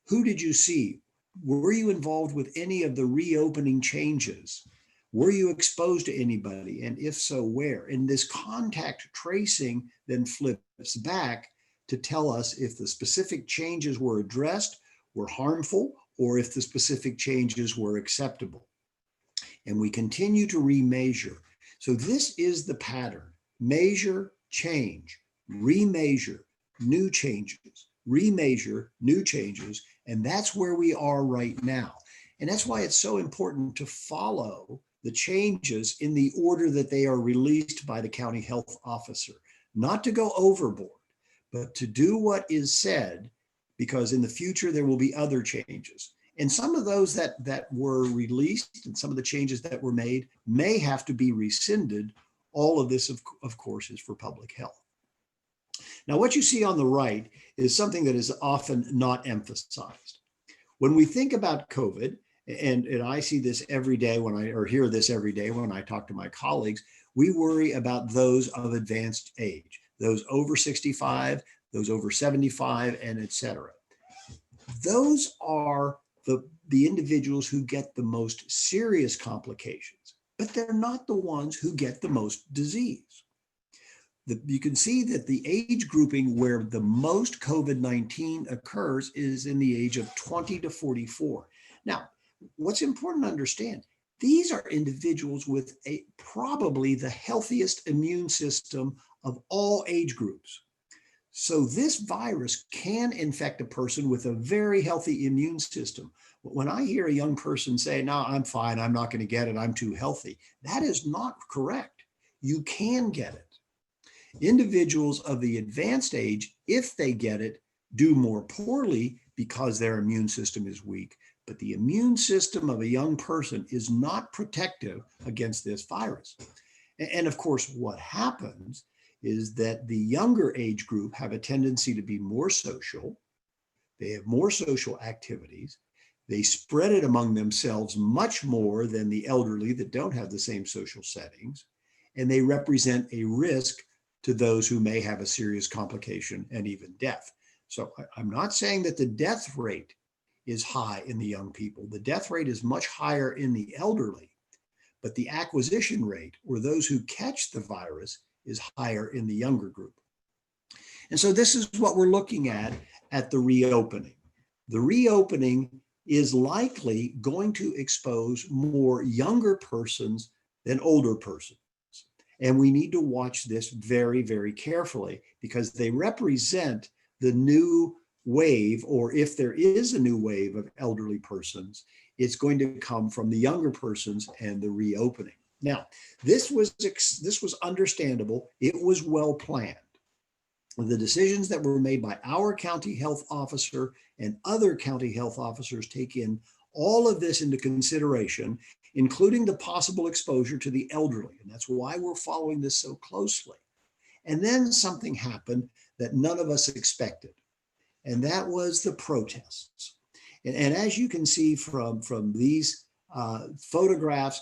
Who did you see? Were you involved with any of the reopening changes? Were you exposed to anybody? And if so, where? And this contact tracing then flips back to tell us if the specific changes were addressed, were harmful, or if the specific changes were acceptable. And we continue to remeasure. So this is the pattern: measure, change, remeasure, new changes, remeasure, new changes. And that's where we are right now. And that's why it's so important to follow the changes in the order that they are released by the county health officer, not to go overboard, but to do what is said, because in the future there will be other changes. And some of those that were released and some of the changes that were made may have to be rescinded. All of this, of course, is for public health. Now, what you see on the right is something that is often not emphasized. When we think about COVID, and I see this every day or hear this every day when I talk to my colleagues, we worry about those of advanced age, those over 65, those over 75, and et cetera. Those are the individuals who get the most serious complications, but they're not the ones who get the most disease. You can see that the age grouping where the most COVID-19 occurs is in the age of 20 to 44. Now, what's important to understand, these are individuals with probably the healthiest immune system of all age groups. So this virus can infect a person with a very healthy immune system. But when I hear a young person say, no, I'm fine, I'm not going to get it, I'm too healthy, that is not correct. You can get it. Individuals of the advanced age, if they get it, do more poorly because their immune system is weak. But the immune system of a young person is not protective against this virus. And of course, what happens is that the younger age group have a tendency to be more social. They have more social activities. They spread it among themselves much more than the elderly that don't have the same social settings. And they represent a risk to those who may have a serious complication and even death. So I'm not saying that the death rate is high in the young people. The death rate is much higher in the elderly, but the acquisition rate, or those who catch the virus, is higher in the younger group. And so this is what we're looking at the reopening. The reopening is likely going to expose more younger persons than older persons. And we need to watch this very, very carefully because they represent the new wave, or if there is a new wave of elderly persons, it's going to come from the younger persons and the reopening. Now, this was understandable. It was well planned. The decisions that were made by our county health officer and other county health officers take in all of this into consideration, including the possible exposure to the elderly. And that's why we're following this so closely. And then something happened that none of us expected, and that was the protests. And as you can see from these photographs,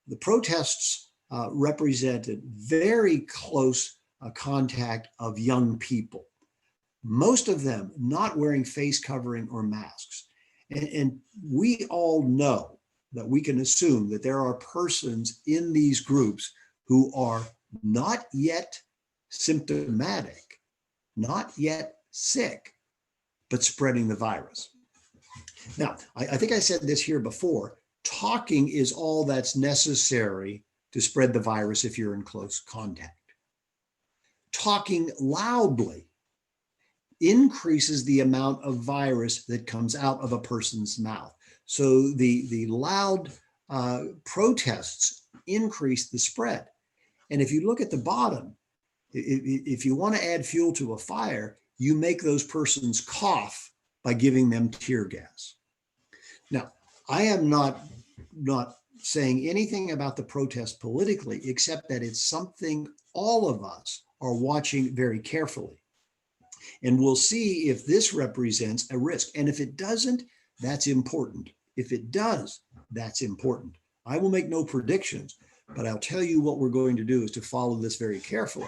the protests represented very close contact of young people, most of them not wearing face covering or masks. And we all know that we can assume that there are persons in these groups who are not yet symptomatic, not yet sick, but spreading the virus. Now, I think I said this here before, talking is all that's necessary to spread the virus if you're in close contact. Talking loudly increases the amount of virus that comes out of a person's mouth. So the loud protests increase the spread. And if you look at the bottom, if you want to add fuel to a fire, you make those persons cough by giving them tear gas. Now, I am not not saying anything about the protest politically, except that it's something all of us are watching very carefully. And we'll see if this represents a risk. And if it doesn't, that's important. If it does, that's important. I will make no predictions, but I'll tell you what we're going to do is to follow this very carefully.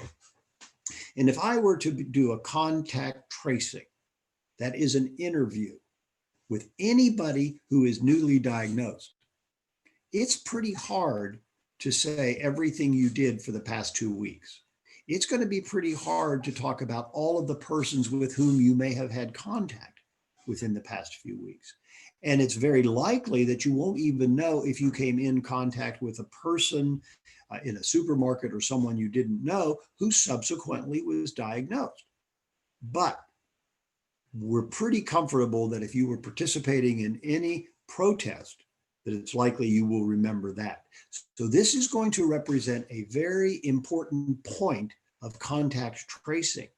And if I were to do a contact tracing, that is an interview with anybody who is newly diagnosed, it's pretty hard to say everything you did for the past 2 weeks. It's going to be pretty hard to talk about all of the persons with whom you may have had contact within the past few weeks. And it's very likely that you won't even know if you came in contact with a person in a supermarket or someone you didn't know who subsequently was diagnosed. But we're pretty comfortable that if you were participating in any protest, that it's likely you will remember that. So this is going to represent a very important point of contact tracing.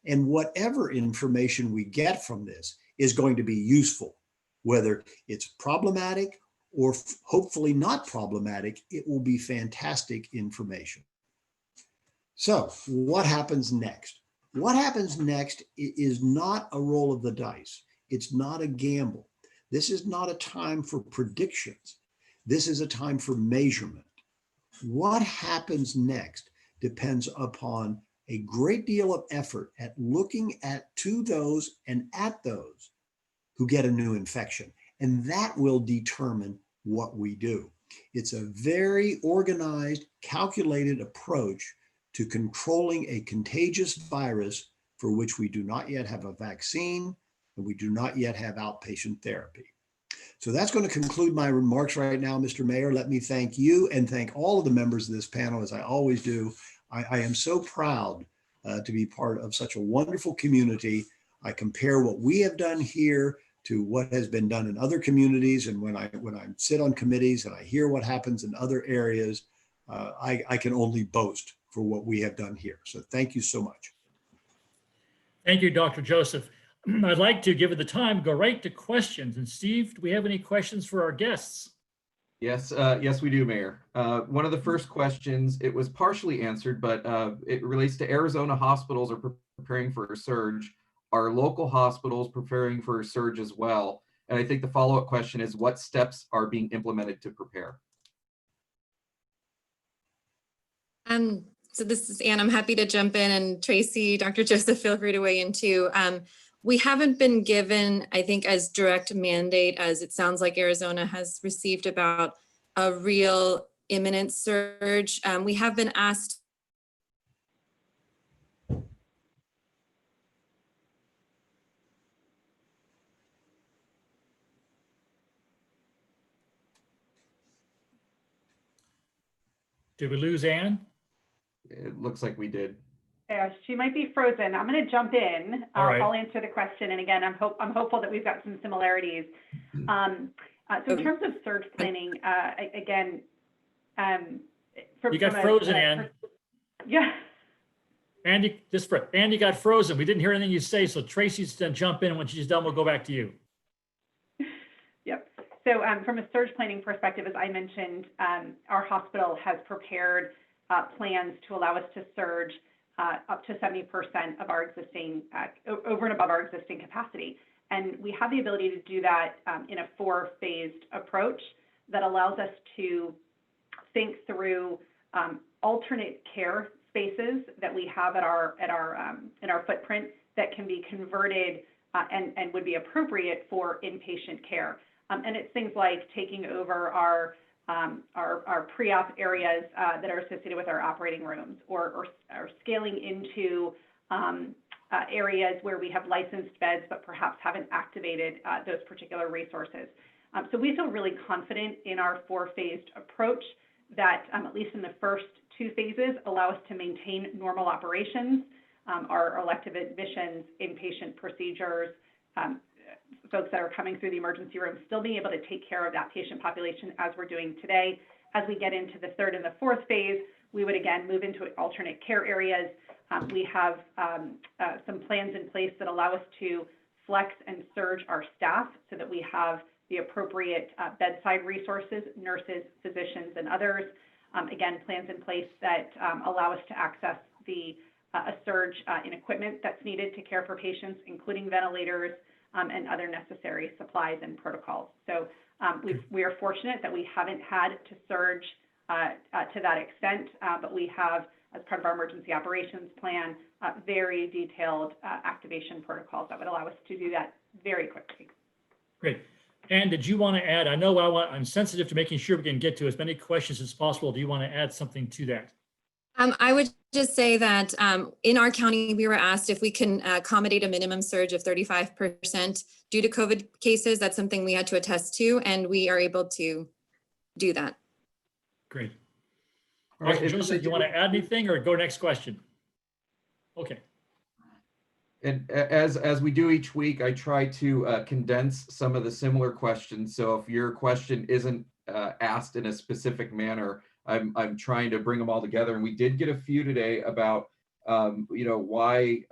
And whatever information we get from this is going to be useful. Whether it's problematic or hopefully not problematic, it will be fantastic information. So what happens next? What happens next is not a roll of the dice. It's not a gamble. This is not a time for predictions. This is a time for measurement. What happens next depends upon a great deal of effort at looking to those and at those who get a new infection. And that will determine what we do. It's a very organized, calculated approach to controlling a contagious virus for which we do not yet have a vaccine and we do not yet have outpatient therapy. So that's going to conclude my remarks right now, Mr. Mayor. Let me thank you and thank all of the members of this panel, as I always do. I am so proud to be part of such a wonderful community. I compare what we have done here to what has been done in other communities. And when I sit on committees and I hear what happens in other areas, I can only boast for what we have done here. So thank you so much. Thank you, Dr. Joseph. I'd like to, given the time, go right to questions. And Steve, do we have any questions for our guests? Yes, yes, we do, Mayor. One of the first questions, it was partially answered, but it relates to Arizona hospitals are preparing for a surge. Are local hospitals preparing for a surge as well? And I think the follow-up question is, what steps are being implemented to prepare? So this is Ann. I'm happy to jump in, and Tracey, Dr. Joseph, feel free to weigh in too. We haven't been given, I think, as direct mandate as it sounds like Arizona has received about a real imminent surge. We have been asked Did we lose Ann? It looks like we did. Yeah, she might be frozen. I'm going to jump in. All right. I'll answer the question. And again, I'm hopeful that we've got some similarities. So in terms of surge planning, again, You got frozen, Ann. Yeah. Andy got frozen. We didn't hear anything you say, so Tracey's gonna jump in, and when she's done, we'll go back to you. Yep. So from a surge planning perspective, as I mentioned, our hospital has prepared plans to allow us to surge up to 70% of our existing, over and above our existing capacity. And we have the ability to do that in a 4-phased approach that allows us to think through alternate care spaces that we have in our footprint that can be converted and would be appropriate for inpatient care. And it's things like taking over our pre-op areas that are associated with our operating rooms, or scaling into areas where we have licensed beds but perhaps haven't activated those particular resources. So we feel really confident in our 4-phased approach that at least in the first 2 phases allow us to maintain normal operations, our elective admissions, inpatient procedures, folks that are coming through the emergency room, still being able to take care of that patient population as we're doing today. As we get into the 3rd and the 4th phase, we would again move into alternate care areas. We have some plans in place that allow us to flex and surge our staff so that we have the appropriate bedside resources, nurses, physicians, and others. Again, plans in place that allow us to access a surge in equipment that's needed to care for patients, including ventilators and other necessary supplies and protocols. So we are fortunate that we haven't had to surge to that extent, but we have, as part of our emergency operations plan, very detailed activation protocols that would allow us to do that very quickly. Great. And did you want to add, I know I'm sensitive to making sure we can get to as many questions as possible. Do you want to add something to that? I would just say that in our county, we were asked if we can accommodate a minimum surge of 35% due to COVID cases. That's something we had to attest to, and we are able to do that. Great. All right, Dr. Joseph, do you want to add anything or go next question? Okay. And as we do each week, I try to condense some of the similar questions. So if your question isn't asked in a specific manner, I'm trying to bring them all together. And we did get a few today about why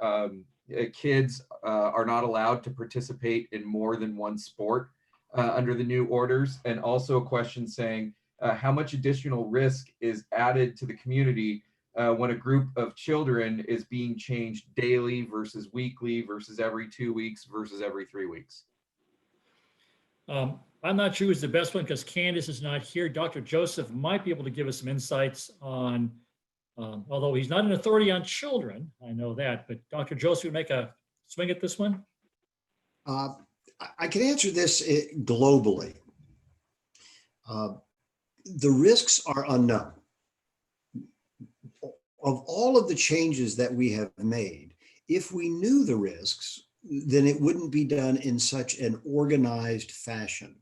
kids are not allowed to participate in more than one sport under the new orders, and also a question saying how much additional risk is added to the community when a group of children is being changed daily versus weekly versus every 2 weeks versus every 3 weeks. I'm not sure who's the best one because Candace is not here. Dr. Joseph might be able to give us some insights on, although he's not an authority on children, I know that, but Dr. Joseph would make a swing at this one. I can answer this globally. The risks are unknown. Of all of the changes that we have made, if we knew the risks, then it wouldn't be done in such an organized fashion.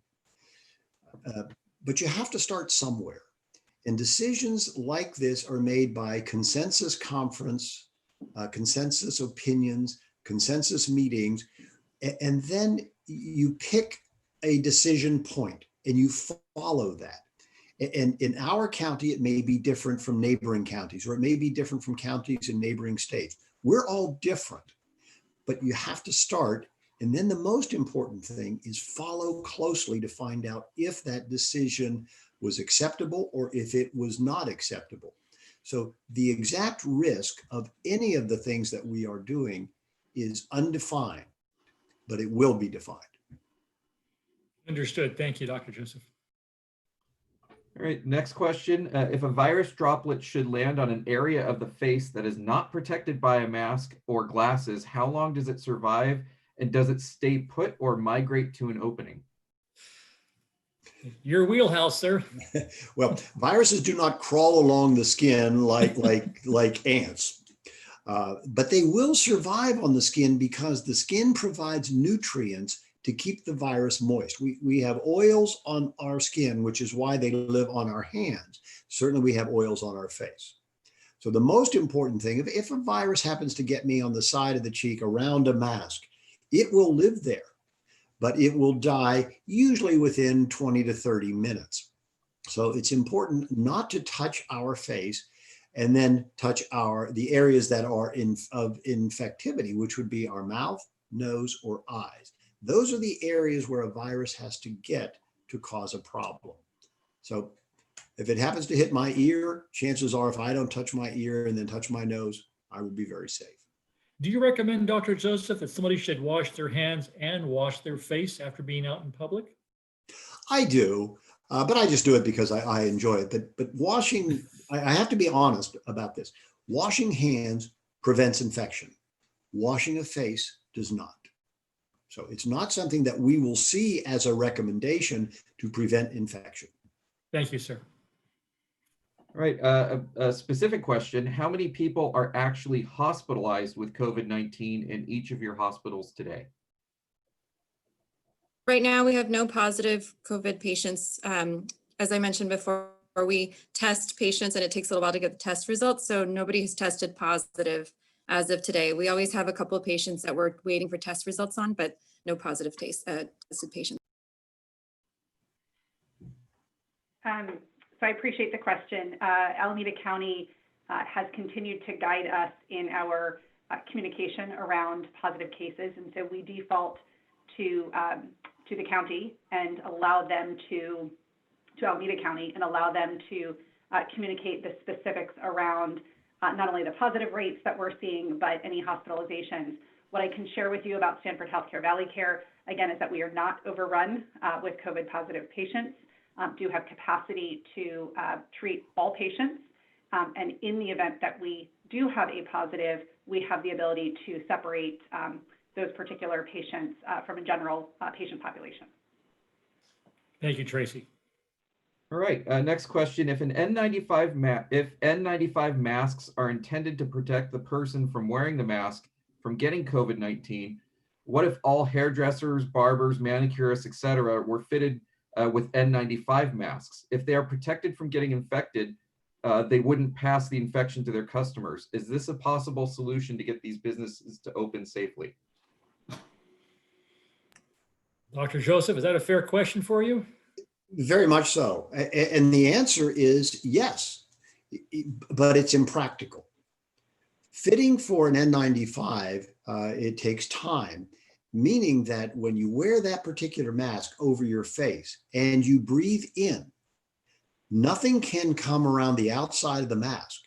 But you have to start somewhere. And decisions like this are made by consensus conference, consensus opinions, consensus meetings, and then you pick a decision point and you follow that. And in our county, it may be different from neighboring counties, or it may be different from counties in neighboring states. We're all different, but you have to start. And then the most important thing is follow closely to find out if that decision was acceptable or if it was not acceptable. So the exact risk of any of the things that we are doing is undefined, but it will be defined. Understood. Thank you, Dr. Joseph. All right, next question. If a virus droplet should land on an area of the face that is not protected by a mask or glasses, how long does it survive? And does it stay put or migrate to an opening? Your wheelhouse, sir. Well, viruses do not crawl along the skin like ants, but they will survive on the skin because the skin provides nutrients to keep the virus moist. We have oils on our skin, which is why they live on our hands. Certainly we have oils on our face. So the most important thing, if a virus happens to get me on the side of the cheek around a mask, it will live there, but it will die usually within 20 to 30 minutes. So it's important not to touch our face and then touch the areas that are of infectivity, which would be our mouth, nose, or eyes. Those are the areas where a virus has to get to cause a problem. So if it happens to hit my ear, chances are if I don't touch my ear and then touch my nose, I will be very safe. Do you recommend, Dr. Joseph, that somebody should wash their hands and wash their face after being out in public? I do, but I just do it because I enjoy it. But washing, I have to be honest about this. Washing hands prevents infection. Washing a face does not. So it's not something that we will see as a recommendation to prevent infection. Thank you, sir. All right, a specific question. How many people are actually hospitalized with COVID-19 in each of your hospitals today? Right now, we have no positive COVID patients. As I mentioned before, we test patients and it takes a little while to get the test results. So nobody has tested positive as of today. We always have a couple of patients that we're waiting for test results on, but no positive tested patients. So I appreciate the question. Alameda County has continued to guide us in our communication around positive cases. And so we default to to the county and allow them to Alameda County and allow them to communicate the specifics around not only the positive rates that we're seeing, but any hospitalizations. What I can share with you about Stanford Healthcare ValleyCare, again, is that we are not overrun with COVID positive patients, do have capacity to treat all patients. And in the event that we do have a positive, we have the ability to separate those particular patients from a general patient population. Thank you, Tracey. All right, next question. If N95 masks are intended to protect the person from wearing the mask from getting COVID-19, what if all hairdressers, barbers, manicurists, etc. were fitted with N95 masks? If they are protected from getting infected, they wouldn't pass the infection to their customers. Is this a possible solution to get these businesses to open safely? Dr. Joseph, is that a fair question for you? Very much so. And the answer is yes, but it's impractical. Fitting for an N95, it takes time, meaning that when you wear that particular mask over your face and you breathe in, nothing can come around the outside of the mask.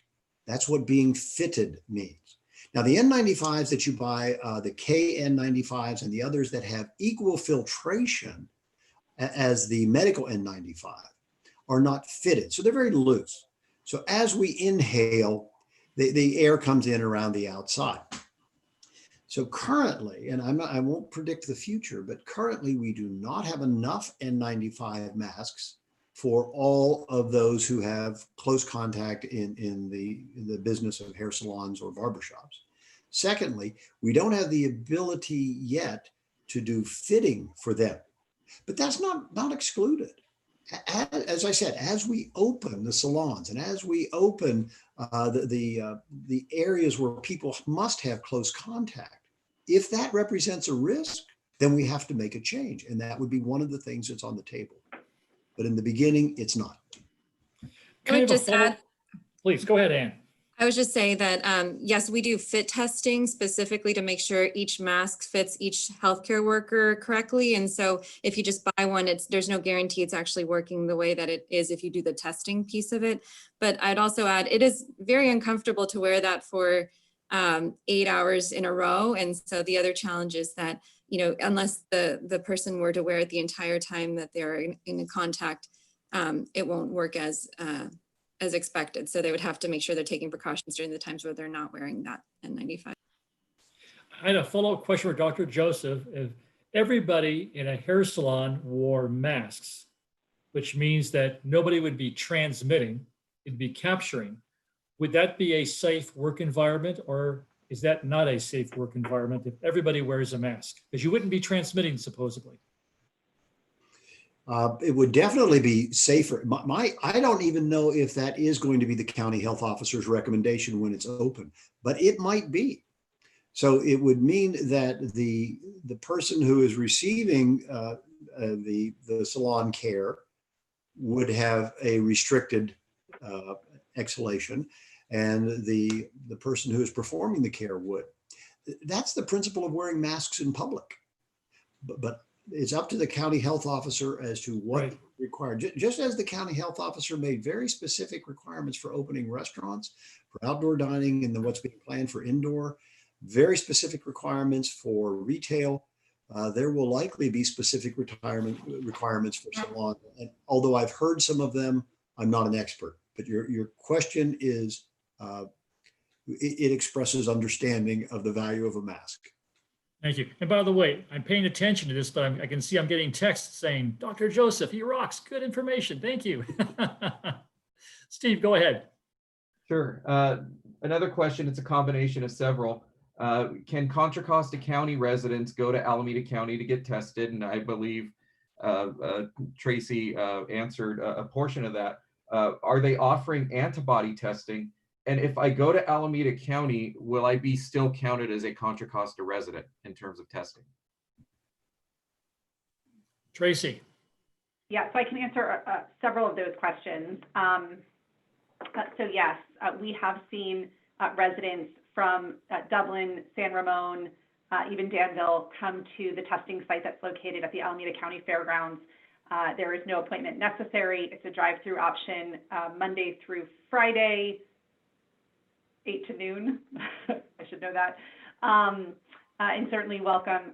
That's what being fitted means. Now, the N95s that you buy, the KN95s and the others that have equal filtration as the medical N95 are not fitted. So they're very loose. So as we inhale, the air comes in around the outside. So currently, and I won't predict the future, but currently we do not have enough N95 masks for all of those who have close contact in the business of hair salons or barbershops. Secondly, we don't have the ability yet to do fitting for them. But that's not excluded. As I said, as we open the salons and as we open the areas where people must have close contact, if that represents a risk, then we have to make a change. And that would be one of the things that's on the table. But in the beginning, it's not. I would just add, please go ahead, Ann. I would just say that, yes, we do fit testing specifically to make sure each mask fits each healthcare worker correctly. And so if you just buy one, there's no guarantee it's actually working the way that it is if you do the testing piece of it. But I'd also add, it is very uncomfortable to wear that for 8 hours in a row. And so the other challenge is that, you know, unless the person were to wear it the entire time that they're in contact, it won't work as expected. So they would have to make sure they're taking precautions during the times where they're not wearing that N95. I had a follow-up question for Dr. Joseph. If everybody in a hair salon wore masks, which means that nobody would be transmitting, it'd be capturing, would that be a safe work environment, or is that not a safe work environment if everybody wears a mask? Because you wouldn't be transmitting supposedly. It would definitely be safer. I don't even know if that is going to be the county health officer's recommendation when it's open, but it might be. So it would mean that the person who is receiving the salon care would have a restricted exhalation, and the person who is performing the care would. That's the principle of wearing masks in public. But it's up to the county health officer as to what required. Just as the county health officer made very specific requirements for opening restaurants, for outdoor dining, and then what's being planned for indoor, very specific requirements for retail. There will likely be specific requirements for salon. And although I've heard some of them, I'm not an expert. But your question is, it expresses understanding of the value of a mask. Thank you. And by the way, I'm paying attention to this, but I can see I'm getting texts saying, Dr. Joseph, he rocks. Good information. Thank you. Steve, go ahead. Sure. Another question, it's a combination of several. Can Contra Costa County residents go to Alameda County to get tested? And I believe Tracey answered a portion of that. Are they offering antibody testing? And if I go to Alameda County, will I be still counted as a Contra Costa resident in terms of testing? Tracey. Yeah, so I can answer several of those questions. So yes, we have seen residents from Dublin, San Ramon, even Danville, come to the testing site that's located at the Alameda County Fairgrounds. There is no appointment necessary. It's a drive-through option, Monday through Friday, 8 to noon. I should know that. And certainly welcome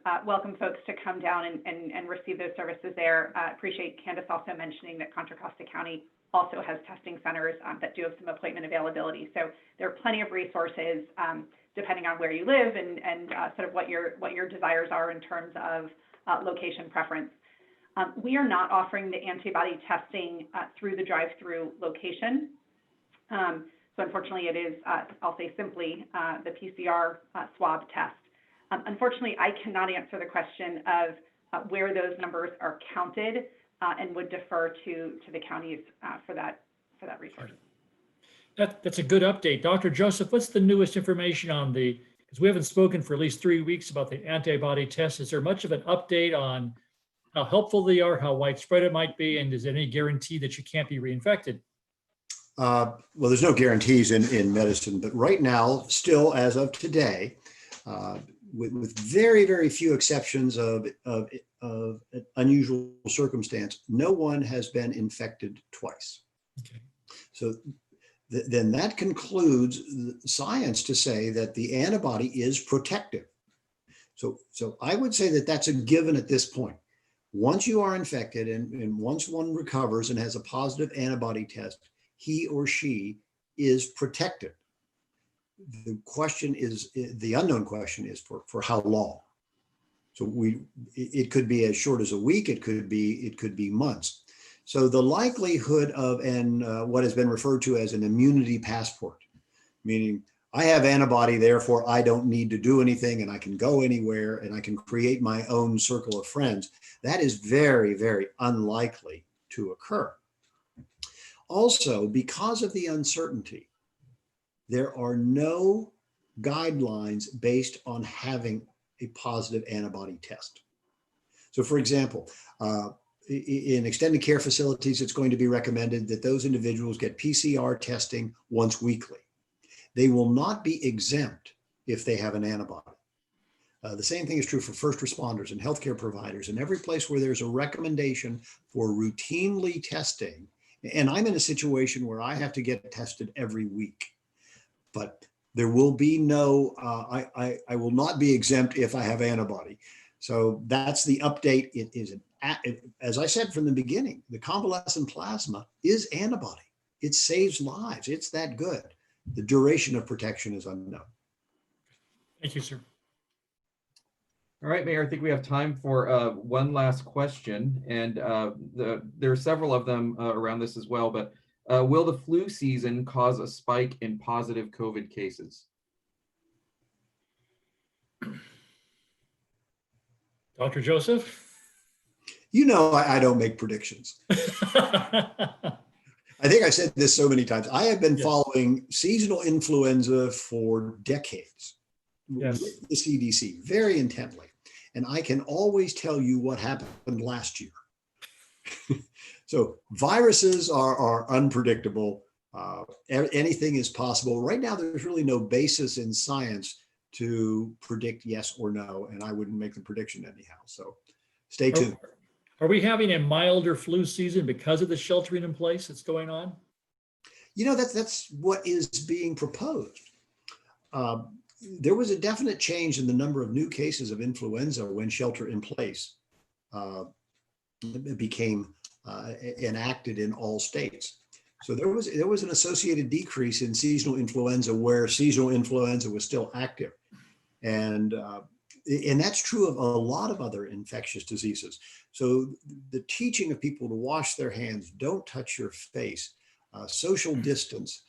folks to come down and receive those services there. Appreciate Candace also mentioning that Contra Costa County also has testing centers that do have some appointment availability. So there are plenty of resources depending on where you live and sort of what your desires are in terms of location preference. We are not offering the antibody testing through the drive-through location. So unfortunately, it is, I'll say simply, the PCR swab test. Unfortunately, I cannot answer the question of where those numbers are counted and would defer to the counties for that resource. That's a good update. Dr. Joseph, what's the newest information on because we haven't spoken for at least 3 weeks about the antibody test. Is there much of an update on how helpful they are, how widespread it might be, and is there any guarantee that you can't be reinfected? Well, there's no guarantees in medicine, but right now, still as of today, with very, very few exceptions of unusual circumstance, no one has been infected twice. Okay. So then that concludes science to say that the antibody is protective. So I would say that that's a given at this point. Once you are infected and once one recovers and has a positive antibody test, he or she is protected. The question is, the unknown question is for how long. So it could be as short as a week, it could be months. So the likelihood of what has been referred to as an immunity passport, meaning I have antibody, therefore I don't need to do anything and I can go anywhere and I can create my own circle of friends. That is very, very unlikely to occur. Also, because of the uncertainty, there are no guidelines based on having a positive antibody test. So for example, in extended care facilities, it's going to be recommended that those individuals get PCR testing once weekly. They will not be exempt if they have an antibody. The same thing is true for first responders and healthcare providers and every place where there's a recommendation for routinely testing. And I'm in a situation where I have to get tested every week, but there will be no, I will not be exempt if I have antibody. So that's the update. It is, as I said from the beginning, the convalescent plasma is antibody. It saves lives. It's that good. The duration of protection is unknown. Thank you, sir. All right, Mayor, I think we have time for one last question. And there are several of them around this as well, but will the flu season cause a spike in positive COVID cases? Dr. Joseph? You know, I don't make predictions. I think I've said this so many times. I have been following seasonal influenza for decades with the CDC very intently. And I can always tell you what happened last year. So viruses are unpredictable. Anything is possible. Right now, there's really no basis in science to predict yes or no. And I wouldn't make the prediction anyhow. So stay tuned. Are we having a milder flu season because of the sheltering in place that's going on? You know, that's what is being proposed. There was a definite change in the number of new cases of influenza when shelter in place became enacted in all states. So there was an associated decrease in seasonal influenza where seasonal influenza was still active. And that's true of a lot of other infectious diseases. So the teaching of people to wash their hands, don't touch your face, social distance,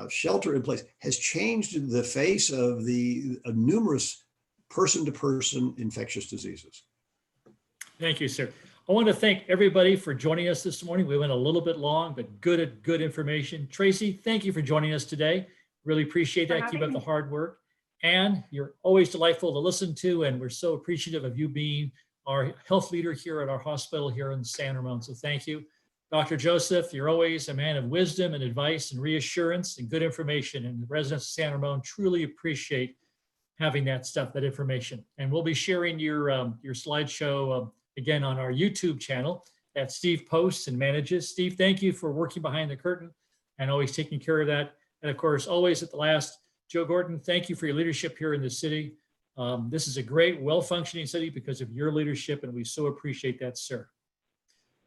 shelter in place has changed the face of the numerous person-to-person infectious diseases. Thank you, sir. I want to thank everybody for joining us this morning. We went a little bit long, but good information. Tracey, thank you for joining us today. Really appreciate that. Keep up the hard work. And you're always delightful to listen to, and we're so appreciative of you being our health leader here at our hospital here in San Ramon. So thank you. Dr. Joseph, you're always a man of wisdom and advice and reassurance and good information, and the residents of San Ramon truly appreciate having that stuff, that information. And we'll be sharing your slideshow again on our YouTube channel that Steve posts and manages. Steve, thank you for working behind the curtain and always taking care of that. And of course, always at the last, Joe Gorton, thank you for your leadership here in the city. This is a great, well-functioning city because of your leadership, and we so appreciate that, sir.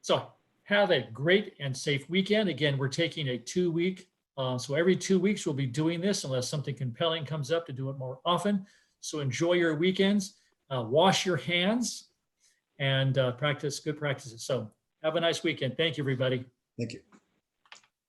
So have a great and safe weekend. Again, we're taking a 2-week, so every 2 weeks we'll be doing this unless something compelling comes up to do it more often. So enjoy your weekends, wash your hands, and practice good practices. So have a nice weekend. Thank you, everybody. Thank you.